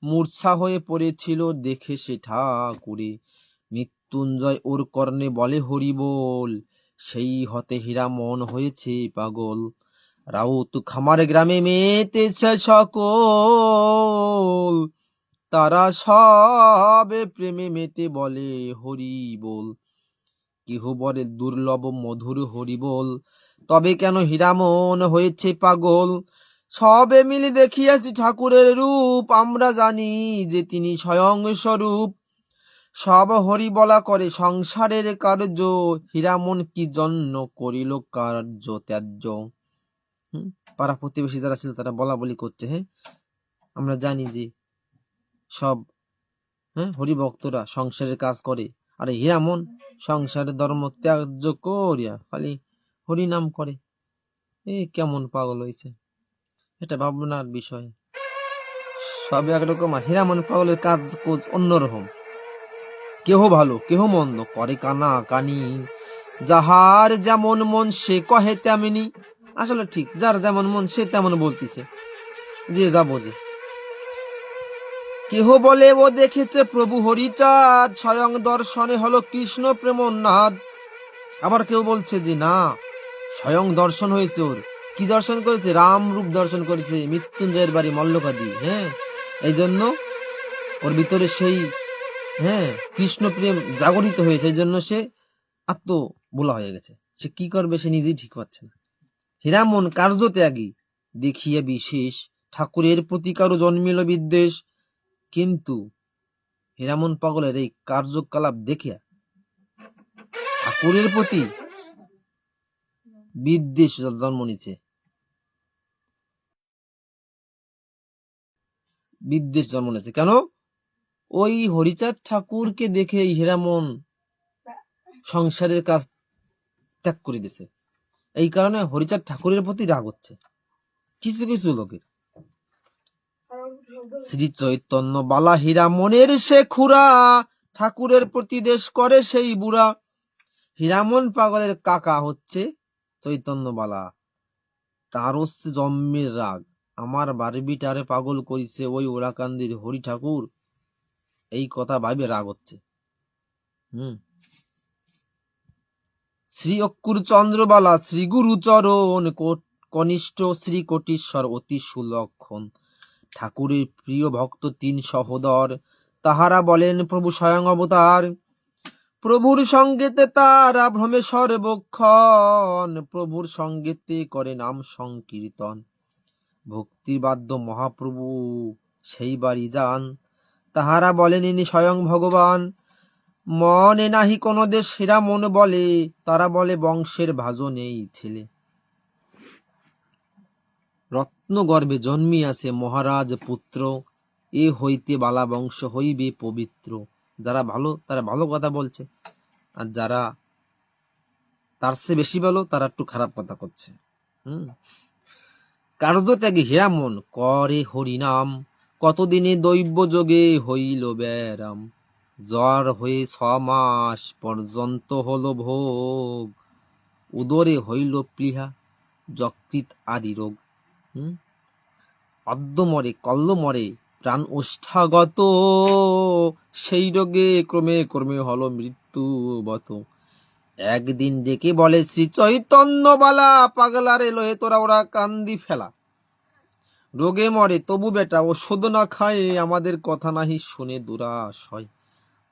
মূর্ছা হয়ে পড়েছিল দেখে সে ঠাকুরে। মৃত্যুঞ্জয় ওর কর্ণে বলে হরি বল, সেই হতে হীরা মন হয়েছে পাগল। রাউত খামার গ্রামে মেতেছে সকল, তারা সবে প্রেমে মেতে বলে হরি বল। কেহ বলে দুর্লভ মধুর হরি বল, তবে কেন হীরা মন হয়েছে পাগল। সবে মিলে দেখিয়াছি ঠাকুরের রূপ, আমরা জানি যে তিনি স্বয়ং স্বরূপ। সব হরি বলা করে সংসারের কার্য, হীরামন কি জন্য করিল কার্য ত্যায্য। পাড়া প্রতিবেশী যারা ছিল তারা বলা বলি করছে। আমরা জানি যে সব হরিভক্তরা সংসারের কাজ করে, আর হীরামন সংসারের ধর্ম ত্যায্য করিয়া খালি হরিনাম করে। কেমন পাগল হয়েছে, এটা ভাবনার বিষয়। সব একরকম, আর হীরামন পাগলের কাজ কোজ অন্যরকম। কেহ ভালো কেহ মন্দ করে কানা কানি, যাহার যেমন মন সে কহে তেমনি। আসলে ঠিক, যার যেমন মন সে তেমন বলতেছে, যে যা বোঝে। কেহ বলে ও দেখেছে প্রভু হরিচাঁদ, স্বয়ং দর্শনে হলো কৃষ্ণ প্রেমনাদ। আবার কেউ বলছে যে না, স্বয়ং দর্শন হয়েছে ওর। কি দর্শন করেছে? রাম রূপ দর্শন করেছে মৃত্যুঞ্জয়ের বাড়ি মল্লকাদি। এই জন্য ওর ভিতরে সেই কৃষ্ণ প্রেম জাগরিত হয়েছে, এই জন্য সে আত্ম বোলা হয়ে গেছে। সে কি করবে সে নিজেই ঠিক পাচ্ছে না। হীরামন কার্য ত্যাগী দেখিয়া বিশেষ, ঠাকুরের প্রতি কারো জন্মিল বিদ্বেষ। কিন্তু হীরামন পাগলের এই কার্যকলাপ দেখিয়া ঠাকুরের প্রতি বিদ্বেষ জন্ম নিচ্ছে। বিদ্বেষ জন্ম নিয়েছে কেন? ওই হরিচাঁদ ঠাকুরকে দেখে হীরামন সংসারের কাজ ত্যাগ করে দিছে। এই কারণে হরিচাঁদ ঠাকুরের প্রতি রাগ হচ্ছে কিছু কিছু লোকের। শ্রী চৈতন্য বালা হীরামনের সে খুড়া, ঠাকুরের প্রতি দেশ করে সেই বুড়া। হীরামন পাগলের কাকা হচ্ছে চৈতন্য বালা, তার হচ্ছে জন্মের রাগ। আমার বারবিটারে পাগল করিছে ওই ওরাকান্দির হরি ঠাকুর, এই কথা ভাবে রাগ হচ্ছে। শ্রী অক্কুর চন্দ্রবালা শ্রী গুরু চরণ, কনিষ্ঠ শ্রী কোটিশ্বর অতি সুলক্ষণ। ঠাকুরের প্রিয় ভক্ত 3 সহোদর, তাহারা বলেন প্রভু স্বয়ং অবতার। প্রভুর সঙ্গেতে তারা ভ্রমে সর্বক্ষণ, প্রভুর সঙ্গেতে করে নাম সংকীর্তন। ভক্তিবাদ্য মহাপ্রভু সেই বাড়ি যান, তাহারা বলেন ইনি স্বয়ং ভগবান। মনে নাহি কোন দেশ হীরামন বলে, তারা বলে বংশের ভাজন এই ছেলে। রত্ন গর্ভে জন্মিয়াছে মহারাজ পুত্র, এ হইতে বালা বংশ হইবে পবিত্র। যারা ভালো তারা ভালো কথা বলছে, আর যারা তার চেয়ে বেশি ভালো তারা একটু খারাপ কথা করছে। কার্য ত্যাগী হীরামন করে হরিনাম, কতদিনে দৈব যোগে হইল ব্যারাম। জ্বর হয়ে 6 মাস পর্যন্ত হলো ভোগ, উদরে হইল প্লীহা যকৃত আদি রোগ। অদ্য মরে কল্ল মরে প্রাণ ওষ্ঠাগত, সেই রোগে ক্রমে ক্রমে হলো মৃত্যুবত। একদিন ডেকে বলে শ্রী চৈতন্য বালা, পাগলারে লয়ে তোরা ওরা কান্দি ফেলা। রোগে মরে তবু বেটা ওষুধ না খায়, আমাদের কথা নাহি শুনে দুরাশ হয়।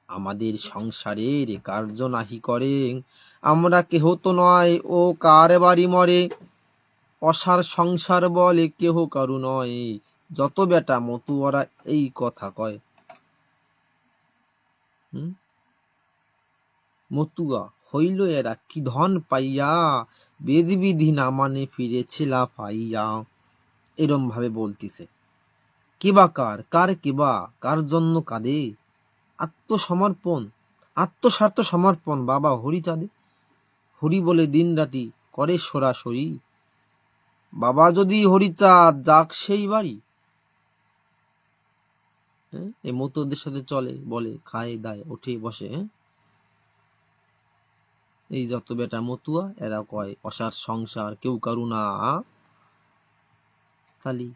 আমাদের সংসারের কার্য নাহি করে, আমরা কেহ তো নয় ও কার বাড়ি মরে। অসার সংসার বলে কেহ কারু নয়, যত বেটা মতু ওরা এই কথা কয়। মতুয়া হইল এরা কি ধন পাইয়া, বেদ বিধি না মানে ফিরেছে লাফাইয়া। এরম ভাবে বলতিছে। কেবা কার কার কেবা কার জন্য কাঁদে, আত্মসমর্পণ আত্মস্বার্থ সমর্পণ বাবা হরিচাঁদে, হরি বলে দিন রাতি করে সরাসরি। বাবা যদি হরিচাঁদ যাক সেই বাড়ি। এই মতুয়াদের সাথে চলে, বলে খায় দায় ওঠে বসে। এই যত বেটা মতুয়া এরা কয় অসার সংসার কেউ কারুনা। খালি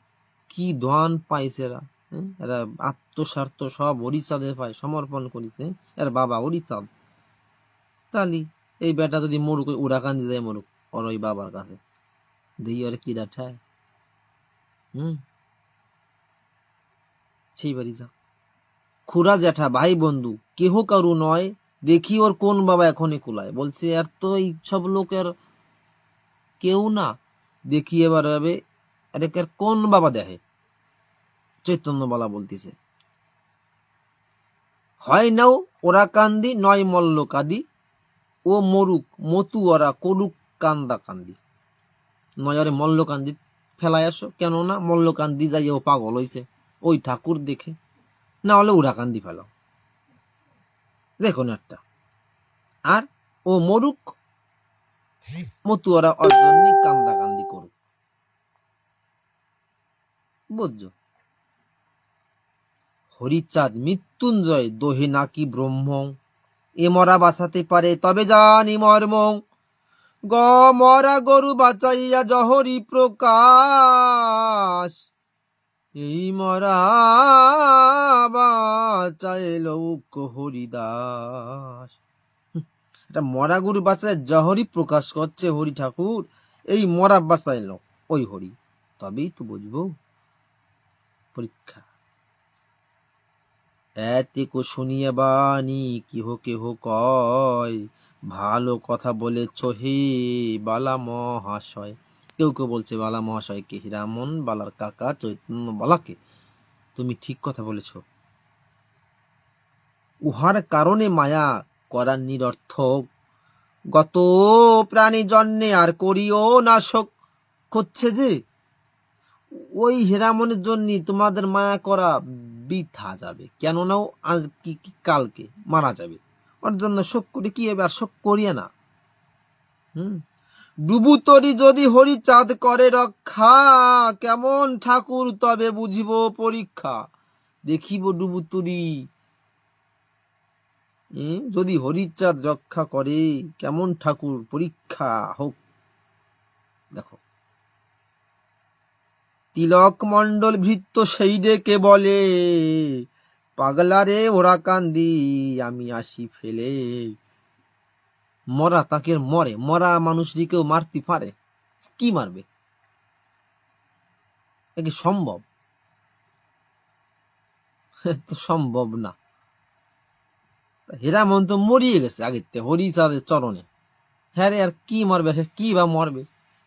কি ধান পাইছে এরা, এরা আত্মস্বার্থ সব হরিচাঁদের পায় সমর্পণ করিছে। এর বাবা হরিচাঁদ। তালি এই বেটা যদি মরুক উড়াকান্দি যায় মরুক ওর ওই বাবার কাছে, দিই ওর কিরা ঠায়। সেই বাড়ি যা। খুড়া জ্যাঠা ভাই বন্ধু কেহ কারু নয়, দেখি ওর কোন বাবা এখনই কুলায়। বলছে আর তো এই সব লোকের কেউ না, দেখি এবার হবে এর কোন বাবা দেখে। চৈতন্য বলা বলতেছে, হয় নাও ওরা কান্দি নয় মল্ল কাঁদি, ও মরুক মতু ওরা করুক কান্দা কান্দি। নয় আরে মল্ল কান্দি ফেলাই আসো, কেননা মল্ল কান্দি যাই ও পাগল হইছে ওই ঠাকুর দেখে, না হলে ওরা কান্দি ফেলাও দেখুন একটা। আর ও মরুক মতুয়ারা অর্জন্য কান্দা কান্দি করুক। বুঝছো? হরিচাঁদ মৃত্যুঞ্জয় দোহে নাকি ব্রহ্ম, এ মরা বাঁচাতে পারে তবে জানি মর্ম। গ মরা গরু বাঁচাইয়া জহরি প্রকাশ, এই মরা বাঁচাইল হরিদাস। এটা মরা গরু বাঁচায় জহরি প্রকাশ করছে হরি ঠাকুর, এই মরা বাঁচাইল ওই হরি। তবেই তো বুঝবো পরীক্ষা। এতেকো শুনিয়া বাণী কেহ কেহ কয়, ভালো কথা বলেছ হে বালা মহাশয়। কেউ কেউ বলছে বালা মহাশয়কে, হীরামন বালার কাকা চৈতন্য বালাকে, তুমি ঠিক কথা বলেছ। উহার কারণে মায়া করার নিরর্থক, গত প্রাণী জন্যে আর করিও নাশক। করছে যে ওই হীরামনের জন্য তোমাদের মায়া করা বৃথা যাবে, কেননা আজ কি কালকে মারা যাবে। ওর জন্য শোক করে কি হবে, আর শোক করিয়ে না। ডুবুতরি যদি হরিচাঁদ করে রক্ষা, কেমন ঠাকুর তবে বুঝিব পরীক্ষা। দেখিব ডুবুতরি যদি হরিচাঁদ রক্ষা করে, কেমন ঠাকুর পরীক্ষা হোক। দেখো তিলক মণ্ডল ভৃত্য সেই ডেকে বলে, পাগলারে ওরা কান্দি আমি আসি ফেলে। মরা তাকে মরে, মরা মানুষটি কেউ মারতে পারে? কি মারবে? এ কি সম্ভব? তো সম্ভব না। হীরামন তো মরিয়ে গেছে আগেতে হরিচাঁদের চরণে। হ্যাঁ রে, আর কি মারবে সে, কি বা মরবে?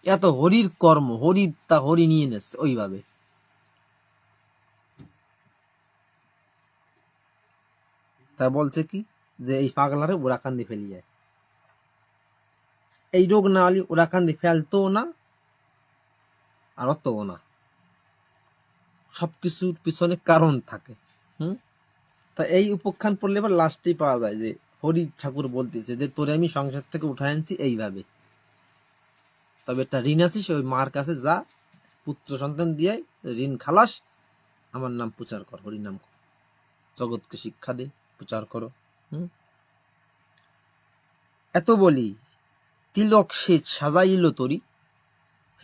এত হরির কর্ম, হরি তা হরি নিয়ে নেছে ওইভাবে। তা বলছে কি যে এই পাগলারে ওরা কান্দি ফেলি যায়। এই রোগ না হলে ওরা কান্দি ফেলতো না আর অতও না। সবকিছুর পিছনে কারণ থাকে। তা এই উপখ্যান পড়লে এবার লাস্টেই পাওয়া যায় যে হরি ঠাকুর বলতেছে যে তোরে আমি সংসার থেকে উঠায় আনছি এইভাবে, তবে একটা ঋণ আছিস ওই মার কাছে যা, পুত্র সন্তান দিয়ে ঋণ খালাস, আমার নাম প্রচার কর, হরি নাম জগৎকে শিক্ষা দে, প্রচার করো। এত বলি তিলক সে সাজাইল তরি,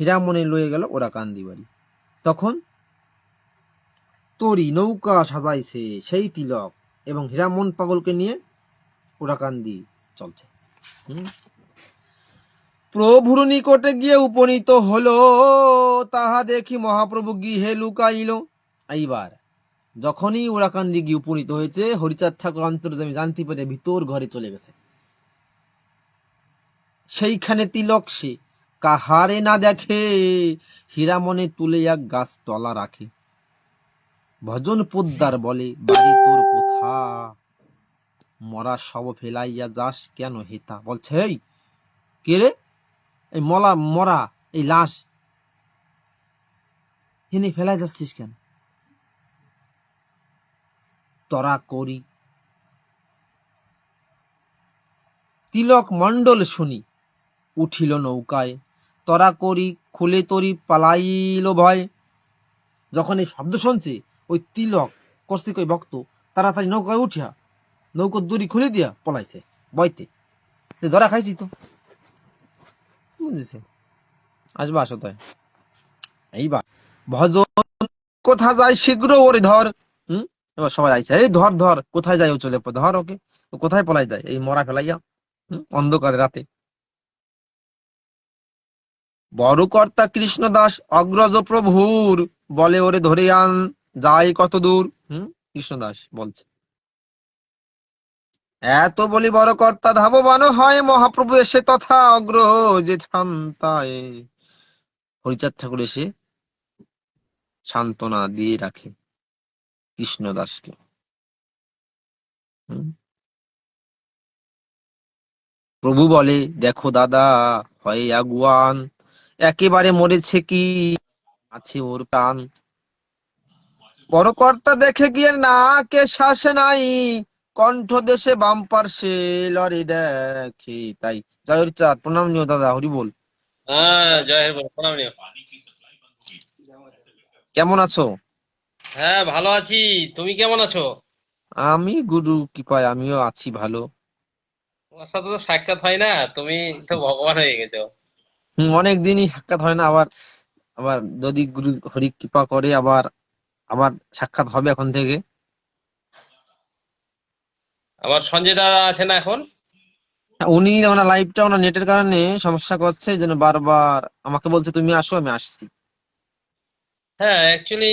হীরামনে লয়ে গেল ওরা কান্দি বাড়ি। তখন তরি নৌকা সাজাইছে সেই তিলক, এবং হীরামন পাগলকে নিয়ে ওরা কান্দি চলছে। প্রভুর নিকটে গিয়ে উপনীত হলো, তাহা দেখি মহাপ্রভু গৃহে লুকাইল। এইবার যখনই ওরাকান্দি গিয়ে উপনীত হয়েছে, হরিচাঁদ ঠাকুর অন্তর্যামী জানতে পেরে ভিতর ঘরে চলে গেছে। সেইখানে তিলক সে কাহারে না দেখে, হীরামনে তুলে এক গাছ তলা রাখে। ভজন পোদ্দার বলে বাড়ি তোর কোথা, মরা শব ফেলাইয়া যাস কেন হেতা। বলছে এই কে রে, এই মরা এই লাশ এনে ফেলাই যাচ্ছিস কেন? তরা করি তিলক মণ্ডল শুনি উঠিল নৌকায়, তরা করি খুলে তরি পালাইল ভয়। যখন এই শব্দ শুনছে ওই তিলক করছে কই ভক্ত তাড়াতাড়ি নৌকায় উঠিয়া নৌকোর দড়ি খুলে দিয়া পলাইছে বইতে, ধরা খাইছি তো বুঝেছে। আসবা আসো তাই এইবার ভজন কোথা যায় শীঘ্র ওরে ধর। এবার সবাই আইছে, এই ধর ধর কোথায় যায় ও চলে ধর ওকে, ও কোথায় পলাই যায় এই মরা ফেলাইয়া অন্ধকারে রাতে। বড় কর্তা কৃষ্ণ দাস অগ্রজ প্রভুর, বলে ওরে ধরে আন যাই কত দূর। কৃষ্ণ দাস বলছে, এত বলি বড় কর্তা ধাবমান হয়, মহাপ্রভু এসে তথা অগ্রজে ছান্তায়। হরিচাঁদ ঠাকুর এসে সান্ত্বনা দিয়ে রাখে কৃষ্ণ দাসকে। প্রভু বলে, দেখো দাদা হয় আগুয়ান, একেবারে মরেছে কি আছে ওর প্রাণ। বড় কর্তা দেখে গিয়ে না কে শ্বাসে নাই, কণ্ঠ দেশে বাম পার্শ্বে লরি দেখে তাই। জয় হরিচাঁদ, প্রণাম নিও দাদা, হরি বল। হ্যাঁ, জয় হরি বল, প্রণাম নিও। কেমন আছো? হ্যাঁ, ভালো আছি। তুমি কেমন আছো? আমি গুরু কৃপায় আমিও আছি ভালো। তোমার সাথে তো সাক্ষাৎ হয় না, তুমি তো ভগবান হয়ে গেছো। অনেক দিনই সাক্ষাৎ হয় না, আবার আবার যদি গুরু হরি কৃপা করে আবার আবার সাক্ষাৎ হবে এখন থেকে। আবার সঞ্জয় দা আছে না এখন? উনি ওনার লাইভটা ওনার নেটের কারণে সমস্যা করছে, এই জন্য বারবার আমাকে বলছে তুমি আসো, আমি আসছি। হ্যাঁ, অ্যাকচুয়ালি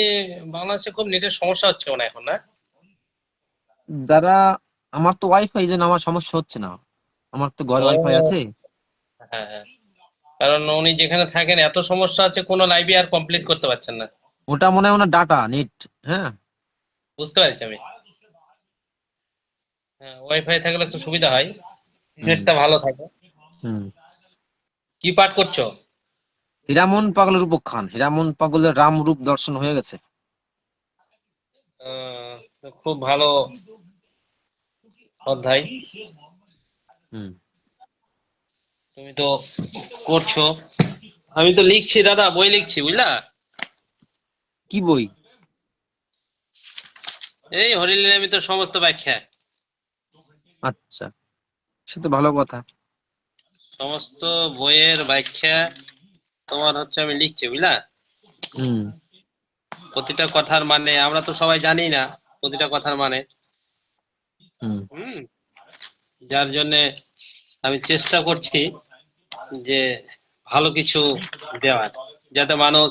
বাংলাদেশে খুব নেটের সমস্যা হচ্ছে মনে হয় এখন, না? যারা আমার তো ওয়াইফাই, জন্য আমার সমস্যা হচ্ছে না, আমার তো ঘরে ওয়াইফাই ও, আছে। হ্যাঁ হ্যাঁ, কারণ উনি যেখানে থাকেন এত সমস্যা হচ্ছে, কোনো লাইভই আর কমপ্লিট করতে পারছেন না। ওটা মনে হয় ওনার ডাটা নেট। হ্যাঁ। বুঝতে পারছি আমি। হ্যাঁ, ওয়াইফাই থাকলে একটু সুবিধা হয়, হুম নেটটা ভালো থাকে। হুম। কি পাঠ করছো? হীরামন পাগলের উপাখ্যান, হীরামন পাগলের রাম রূপ দর্শন হয়ে গেছে। খুব ভালো অধ্যায়। হুম। তুমি তো করছো, আমি তো লিখছি দাদা, বই লিখছি, বুঝলা? কি বই? এই হরিলীলামিত সমস্ত ব্যাখ্যা, আচ্ছা, সে তো ভালো কথা। সমস্ত বইয়ের ব্যাখ্যা তোমার হচ্ছে আমি লিখছি, বুঝলা? হুম প্রতিটা কথার মানে আমরা তো সবাই জানি না, প্রতিটা কথার মানে। হুম হুম। যার জন্য আমি চেষ্টা করছি যে ভালো কিছু দেওয়ার, যাতে মানুষ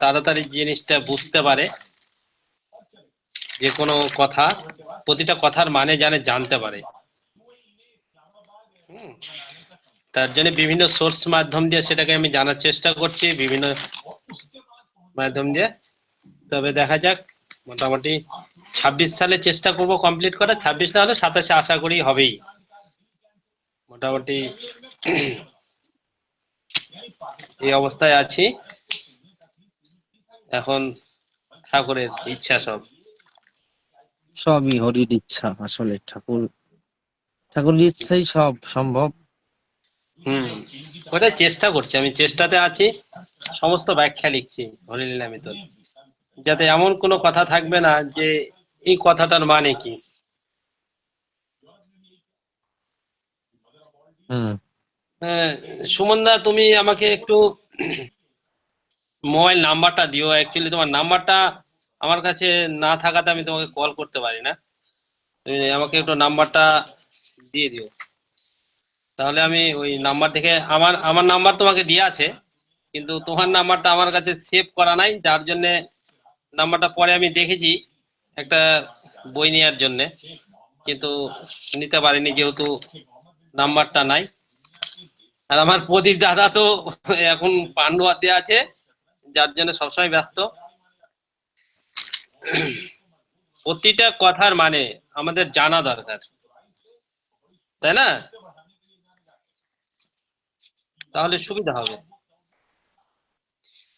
তাড়াতাড়ি জিনিসটা বুঝতে পারে, যে কোনো কথা, প্রতিটা কথার মানে জানতে পারে। হুম। তার জন্য বিভিন্ন সোর্স মাধ্যম দিয়ে সেটাকে আমি জানার চেষ্টা করছি, বিভিন্ন মাধ্যম দিয়ে। তবে দেখা যাক, মোটামুটি 26 সালে চেষ্টা করব কমপ্লিট করা, 26 না হলে 27-এ আশা করি হবেই মোটামুটি। এই অবস্থায় আছি এখন, ঠাকুরের ইচ্ছা সব। সবই হরির ইচ্ছা, আসলে ঠাকুরের ইচ্ছাই সব সম্ভব। হুম, ওটা চেষ্টা করছি, আমি চেষ্টাতে আছি। সমস্ত ব্যাখ্যা লিখছি হরিলীলামিত, যাতে এমন কোনো কথা থাকবে না যে এই কথাটার মানে কি। হুম। হ্যাঁ, সুমন দা, তুমি আমাকে একটু মোবাইল নাম্বারটা দিও। অ্যাকচুয়ালি তোমার নাম্বারটা আমার কাছে না থাকাতে আমি তোমাকে কল করতে পারি না। তুমি আমাকে একটু নাম্বারটা দিয়ে দিও, তাহলে আমি ওই নাম্বার থেকে, আমার আমার নাম্বার তোমাকে দিয়ে আছে, কিন্তু তোমার নাম্বারটা আমার কাছে সেভ করা নাই, যার জন্য নাম্বারটা পরে আমি দেখেছি একটা বই নেওয়ার জন্য, কিন্তু নিতে পারিনি যেহেতু নাম্বারটা নাই। আর আমার প্রদীপ দাদা তো এখন পান্ডুয়াতে আছে, যার জন্য সবসময় ব্যস্ত। প্রতিটা কথার মানে আমাদের জানা দরকার, তাই না? তাহলে সুবিধা হবে।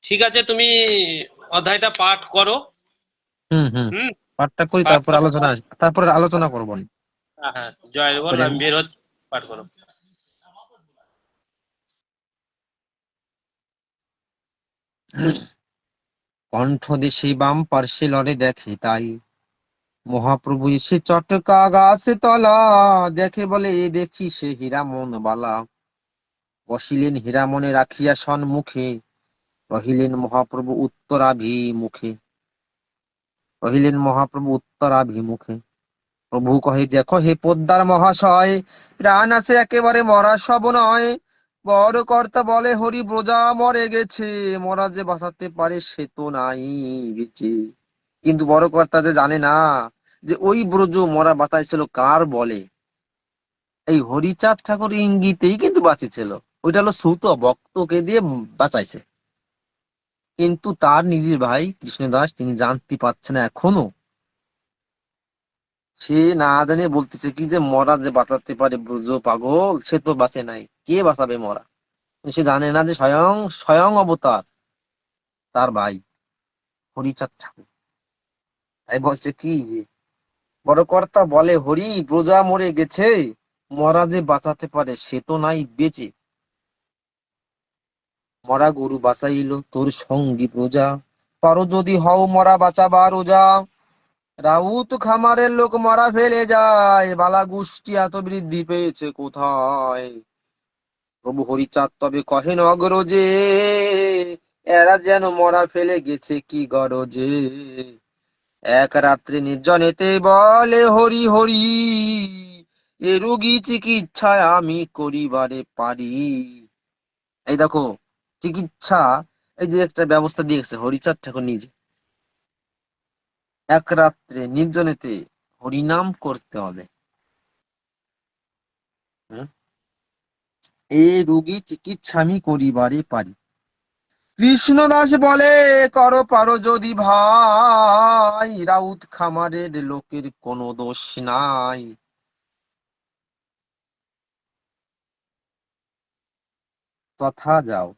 ঠিক আছে, তুমি অধ্যায়টা পাঠ করো। হুম হুম। হুম। পাঠটা করি, পাঠ তারপর করো। আলোচনা, তারপরে আলোচনা করবো। হ্যাঁ হ্যাঁ, জয় বল, করেন। আমি বের হচ্ছি। পাঠ করো। কণ্ঠ দেশে বাম পার্শ্বে লড়ে দেখে তাই, মহাপ্রভু এসে চটকা গাছে তলা, দেখে বলে এ দেখি সে হীরামন বালা। বসিলেন হীরামনে রাখিয়া সন্মুখে, রহিলেন মহাপ্রভু উত্তরাভিমুখে। রহিলেন মহাপ্রভু উত্তরাভিমুখে। প্রভু কহে দেখো হে পোদ্দার মহাশয়, প্রাণ আছে একেবারে মরা সব নয়। বড় কর্তা বলে হরি ব্রজা মরে গেছে, মরা যে বাঁচাতে পারে সে তো নাই বেঁচে। কিন্তু বড় কর্তা যে জানে না যে ওই ব্রজ মরা বাঁচাইছিল কার বলে, এই হরিচাঁদ ঠাকুর ইঙ্গিতেই কিন্তু বাঁচিয়েছিল। ওইটা হলো সুত ভক্তকে দিয়ে বাঁচাইছে। কিন্তু তার নিজের ভাই কৃষ্ণদাস তিনি জানতে পারছে না এখনো। সে না জানে বলতেছে কি যে মরা যে বাঁচাতে পারে ব্রজ পাগল সে তো বাঁচে নাই, কে বাঁচাবে মরা। সে জানে না যে স্বয়ং স্বয়ং অবতার তার ভাই হরিচাঁদ ঠাকুর। তাই বলছে কি যে বড় কর্তা বলে হরি প্রজা মরে গেছে, মরা যে বাঁচাতে পারে সে তো নাই বেঁচে। মরা গরু বাঁচাইল তোর সঙ্গী প্রজা, পারো যদি হও মরা বাঁচাবার ওজা। রাউত খামারের লোক মরা ফেলে যায়, বালা গোষ্ঠী এত বৃদ্ধি পেয়েছে কোথায়। প্রভু হরিচাঁদ তবে কহেন অগ্রজে, এরা যেন মরা ফেলে গেছে কি গরজে। এক রাত্রে নির্জনেতে বলে হরি হরি, এ রোগী চিকিৎসায় আমি করিবারে পারি। এই দেখো চিকিৎসা, এই যে একটা ব্যবস্থা দিয়েছে হরিচাঁদ ঠাকুর নিজে। এক রাত্রে নির্জনেতে হরিনাম করতে হবে। হুম? এই রোগী চিকিৎসা আমি করিবারে পারি। কৃষ্ণদাস বলে করো পারো যদি ভাই, রাউত খামারের লোকের কোনো দোষ নাই। তথা যাও,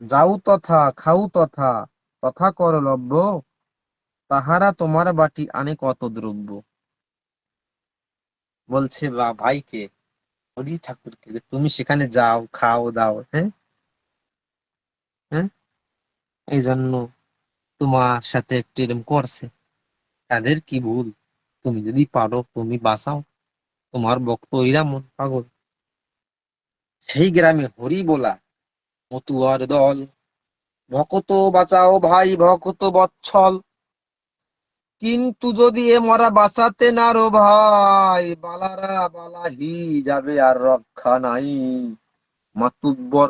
যাও তথা খাও তথা, তথা কর লভ্য, তাহারা তোমার বাটি আনে কত দ্রব্য। বলছে বা ভাইকে, হরি ঠাকুরকে যে তুমি সেখানে যাও খাও দাও, হ্যাঁ হ্যাঁ, এই জন্য তোমার সাথে একটু এরকম করছে। তাদের কি ভুল? তুমি যদি পারো তুমি বাঁচাও, তোমার ভক্ত এমন পাগল। সেই গ্রামে হরি বলা মতুয়ার দল, ভকত বাঁচাও ভাই ভকত বৎসল। কিন্তু যদি এ মরা বাঁচাতে না রো ভাই, বালারা বালাহি যাবে আর রক্ষা নাই। মাতুব্বর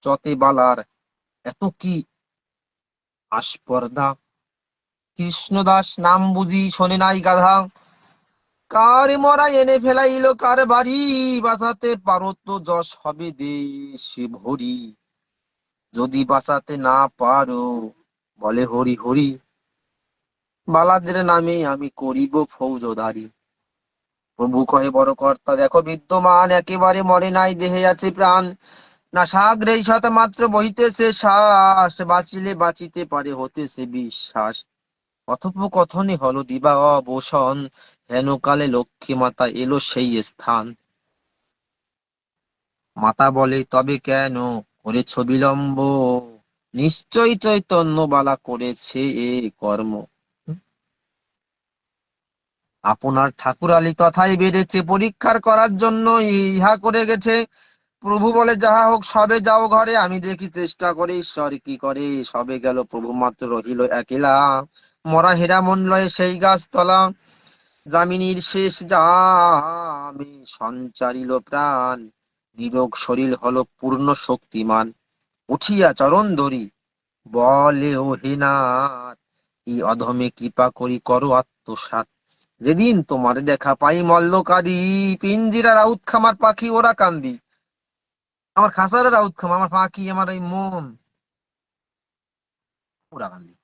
চতে বালার এত কি আস্পর্ধা, কৃষ্ণদাস নাম বুঝি শোনে নাই গাধা। কার মরা এনে ফেলাইলো কার বাড়ি, বাঁচাতে পারো তো যশ হবে দেশে ভরি। যদি বাঁচাতে না পারো বলে হরি হরি, বালাদের নামে আমি করিব ফৌজদারি। প্রভু কহে বড় কর্তা দেখো বিদ্যমান একেবারে মরে নাই, দেহে আছে প্রাণ। না সাগ্রেই শত মাত্র বহিতেছে শ্বাস, বাঁচিলে বাঁচিতে পারে হতেছে বিশ্বাস। কথোপকথনে হলো দিবা অবসান, হেন কালে লক্ষ্মী মাতা এলো সেই স্থান। মাতা বলে তবে কেন করেছ বিলম্ব, নিশ্চয় চৈতন্য বালা করেছে এ কর্ম। আপনার ঠাকুরালী তথায় বেড়েছে, পরীক্ষার করার জন্য ইহা করে গেছে। প্রভু বলে যাহা হোক সবে যাও ঘরে, আমি দেখি চেষ্টা করে ঈশ্বর কি করে। সবে গেল প্রভু মাত্র রহিল একেলা, মরা হীরামন লয়ে সেই গাছ তলা। যামিনীর শেষ জামে সঞ্চারিল প্রাণ, নিরোগ শরীর হলো পূর্ণ শক্তিমান। উঠিয়া চরণ ধরি বলে ও হে নাথ, এই অধমে কৃপা করি করো আত্মসাৎ। যেদিন তোমার দেখা পাই মল্ল কাঁদি, পিঞ্জিরা রাউত খামার পাখি ওরা কান্দি। আমার খাসারে রাউত খামার, আমার পাখি, আমার এই মন ওরা কান্দি।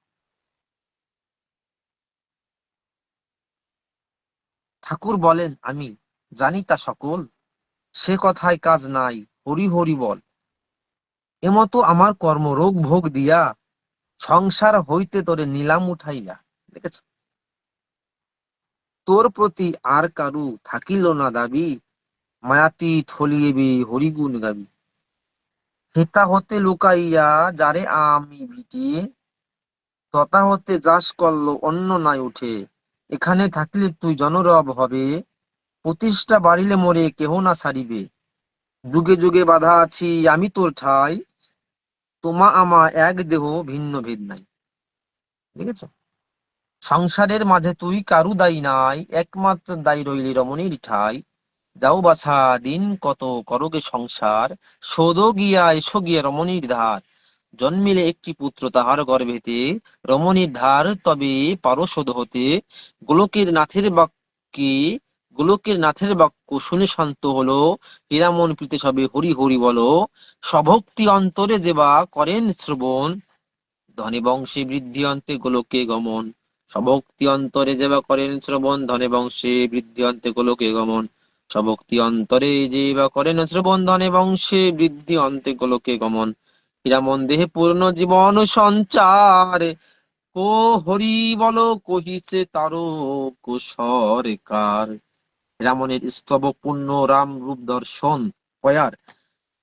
ঠাকুর বলেন আমি জানি তা সকল, সে কথায় কাজ নাই, হরি হরি বল। এমতো আমার কর্ম রোগ ভোগ দিয়া, সংসার হইতে তোরে নিলাম উঠাইয়া। দেখেছ, তোর প্রতি আর কারু থাকিল না দাবি, মায়াতীত হলিয়েবে হরিগুণ গাবি। হেতা হতে লুকাইয়া যারে আমি ভিটি, তথা হতে যাস করল অন্য নাই উঠে। এখানে থাকিলে তুই জনরব হবে, প্রতিষ্ঠা বাড়িলে মোরে কেহ না ছাড়িবে। যুগে যুগে বাধা আছি আমি তোর ঠাই, তোমা আমা এক দেহ ভিন্ন ভেদ নাই। ঠিক আছে। সংসারের মাঝে তুই কারু দায়ী নাই, একমাত্র দায়ী রইলি রমণীর ঠাই। যাও বাছা দিন কত করগে সংসার, শোধো গিয়া এসো গিয়া রমণীর ধার। জন্মিলে একটি পুত্র তাহার গর্ভেতে, রমণীর ধার তবে পারো শোধ হতে। গোলকের নাথের বাক্যে গোলকের নাথের বাক্য শুনে শান্ত হলো, হীরামন প্রীতে সবে হরি হরি বলো। স্বভক্তি অন্তরে যেবা করেন শ্রবণ, ধনে বংশে বৃদ্ধি অন্তে গোলকে গমন। স্বভক্তি অন্তরে যেবা করেন শ্রবণ, ধনে বংশে বৃদ্ধি অন্তে গোলকে গমন। স্বভক্তি অন্তরে যেবা করেন শ্রবণ, ধনে বংশে বৃদ্ধি অন্তে গোলকে গমন। হীরামন দেহে পূর্ণ জীবন সঞ্চার, কো হরি বল কহিছে তারো কুসরকার। হীরামনের স্তবক পূর্ণ রাম রূপ দর্শন পয়ার,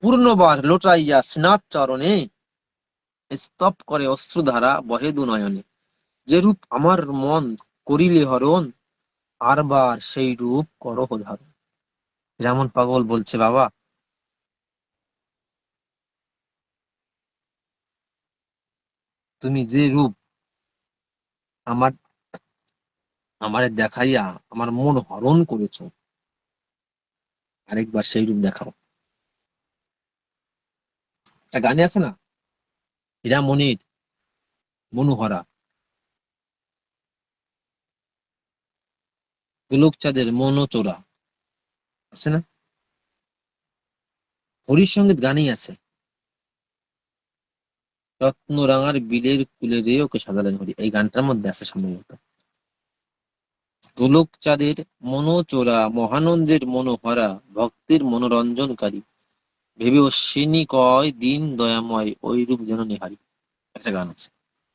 পূর্ণবার লোটাইয়া স্নাত চরণে, স্তব করে অশ্রুধারা বহে দু নয়নে। যে রূপ আমার মন করিলে হরণ, আরবার সেই রূপ করহ ধারণ। হীরামন পাগল বলছে, বাবা তুমি যে রূপ আমার আমারে দেখাইয়া আমার মন হরণ করেছো, আরেকবার সেই রূপ দেখাও। একটা গানে আছে না, হীরামণির মনোহরা, গোলকচাঁদের মনোচোরা, আছে না? হরির সঙ্গীত গানেই আছে, রত্নরাঙার বিলের কুলে রে ওকে সাজালেন হরি, এই গানটার মধ্যে আছে সম্ভবত। গোলকচাঁদের মনোচোরা, মহানন্দের মনোহরা, ভক্তের মনোরঞ্জনকারী, ভেবে অশ্বিনী কয় দিন দয়াময় ওই রূপ যেন নিহারি। একটা গান আছে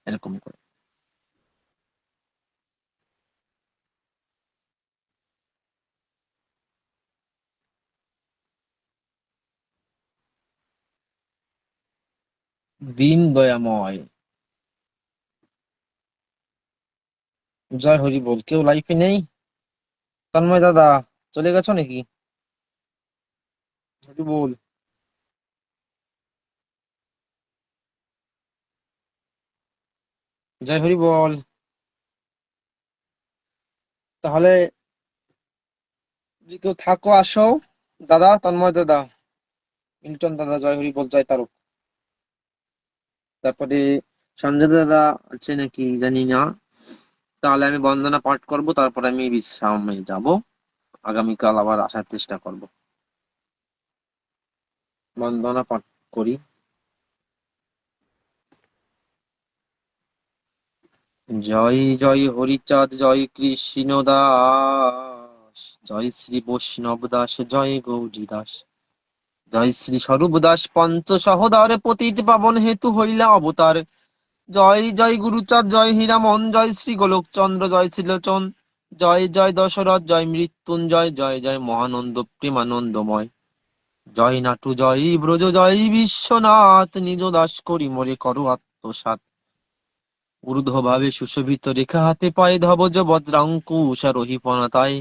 এরকম করে। দিন দয়াময়, জয় হরি বল। কেউ লাইফে নেই? তন্ময় দাদা চলে গেছো নাকি? হরি বল। জয় হরি বল। তাহলে যদি কেউ থাকো আসো, দাদা তন্ময় দাদা, মিল্টন দাদা, জয় হরি বল, জয় তারক। তারপরে সঞ্জয় দাদা আছে নাকি জানি না। তাহলে আমি বন্দনা পাঠ করব, তারপরে আমি বিশ্রামে যাব। আগামীকাল আবার আসার চেষ্টা করব। বন্দনা পাঠ করি। জয় জয় হরিচাঁদ, জয় কৃষ্ণ দাস, জয় শ্রী বৈষ্ণব দাস, জয় গৌরী দাস, জয় শ্রী স্বরূপ দাস, পঞ্চ সহোদর পতিত পাবন হেতু হইলা অবতার। জয় জয় গুরুচাঁদ, জয় হীরামন, জয় শ্রী গোলকচন্দ্র, জয় শ্রীলোচন, জয় জয় দশরথ, জয় মৃত্যুঞ্জয়, জয় জয় মহানন্দ প্রেমানন্দময়, জয় নাটু, জয় ব্রজ, জয় বিশ্বনাথ, নিজ দাস করি মোরে করো আত্মসাৎ। ঊর্ধ্ব ভাবে সুশোভিত রেখা হাতে পায়ে ধবজ বজ্রাঙ্কুশারোহী পণতায়,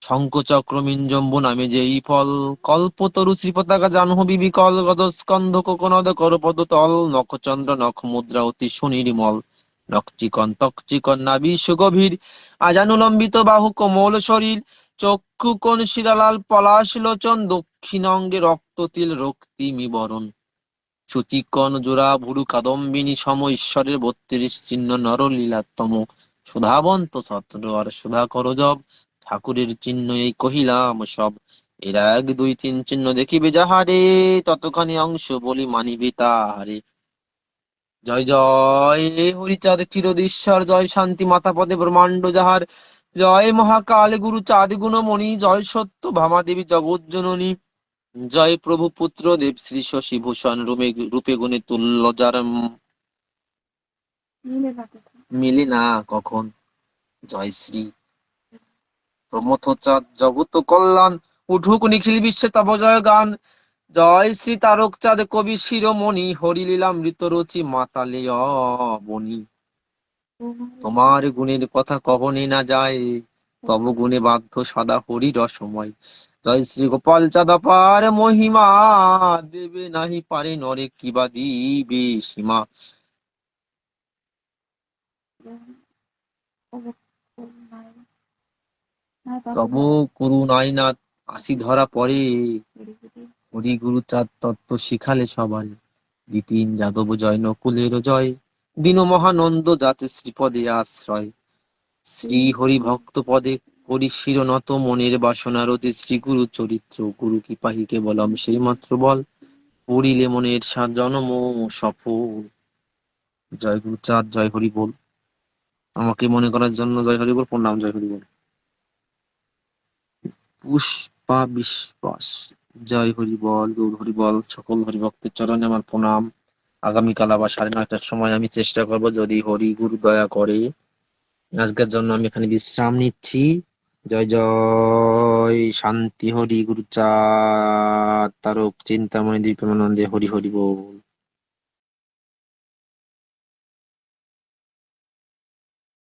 শঙ্খ চক্র মিঞ্জম্ব নামে যেই ফল, কল্পতরু শ্রীপতাকা জাহ্নবী বিকল, গদস্কন্ধ কোকনদ করপদ তল, নখচন্দ্র নখ মুদ্রা অতি সুনির্মল, নখচিকন তকচিকন নাভি সুগভীর, আজানুলম্বিত বাহু কোমল শরীর, চক্ষু কোণ শিরালাল পলাশ লোচন, দক্ষিণ অঙ্গে রক্ত তিল রক্তিমি বরণ, সুচিকন জোড়া ভুরু কাদম্বিনী সম, ঈশ্বরের ৩২ চিহ্ন নরলীলাত্তম, সুধাবন্ত ছত্র আর সুধা করজব, ঠাকুরের চিহ্ন এই কহিলাম সব। এর ১ ২ ৩ চিহ্ন দেখিবে যাহারে, ততখানি অংশ বলি মানিবে তাহারে। জয় জয় হরিচাঁদ ক্ষীরোদীশ্বর, জয় শান্তি মাতা পদে ব্রহ্মাণ্ড যাহার, জয় মহাকাল গুরু চাঁদ গুণমণি, জয় সত্য ভামা দেবী জগৎ জননী, জয় প্রভু পুত্র দেব শ্রী শশী ভূষণ, রূপে গুণে তুল্য যার মিলে না কখন। জয় শ্রী প্রমথ চাঁদ জগত কল্যাণ, উঠুক নিখিল বিশ্বে তব জয় গান। জয় শ্রী তারক চাঁদ কবি শিরোমণি, হরিলীলামৃত রচি মাতালে বনি। তোমার গুণের কথা কহনে না যায়, তব গুণে বাধ্য সদা হরি রসময়। জয় শ্রী গোপাল চাঁদ পার মহিমা, দেবে নাহি পারে নরে কিবা দিবে সীমা। তব করুণায় না আসি ধরা পড়ে, হরি গুরু চাঁদ তত্ত্ব শিখালে সবাই। বিপিন যাদব জয় নকুলের জয়, দীন মহানন্দ যাতে শ্রীপদে আশ্রয়। শ্রী হরি ভক্ত পদে করি শিরনত, মনের বাসনা রোধে শ্রী গুরু চরিত্র। গুরু কি পাহি কেবলম সেই মাত্র বল, পড়িলে মনের জনম সফল। জয় গুরু চাঁদ, জয় হরি বল। আমাকে মনে করার জন্য জয় হরি বল, প্রণাম, জয় হরি বল। পুষ্পা বিশ্বাস, জয় হরি বল, গৌর হরি বল। সকল হরিভক্তের চরণে আমার প্রণাম। আগামীকাল আবার 9:30টার সময় আমি চেষ্টা করব, যদি হরি গুরু দয়া করে। আজকের জন্য আমি এখানে বিশ্রাম নিচ্ছি। জয় জয় শান্তি হরি গুরু চাঁদ তারক চিন্তামণি দীপ্রমানন্দে হরি হরি বল।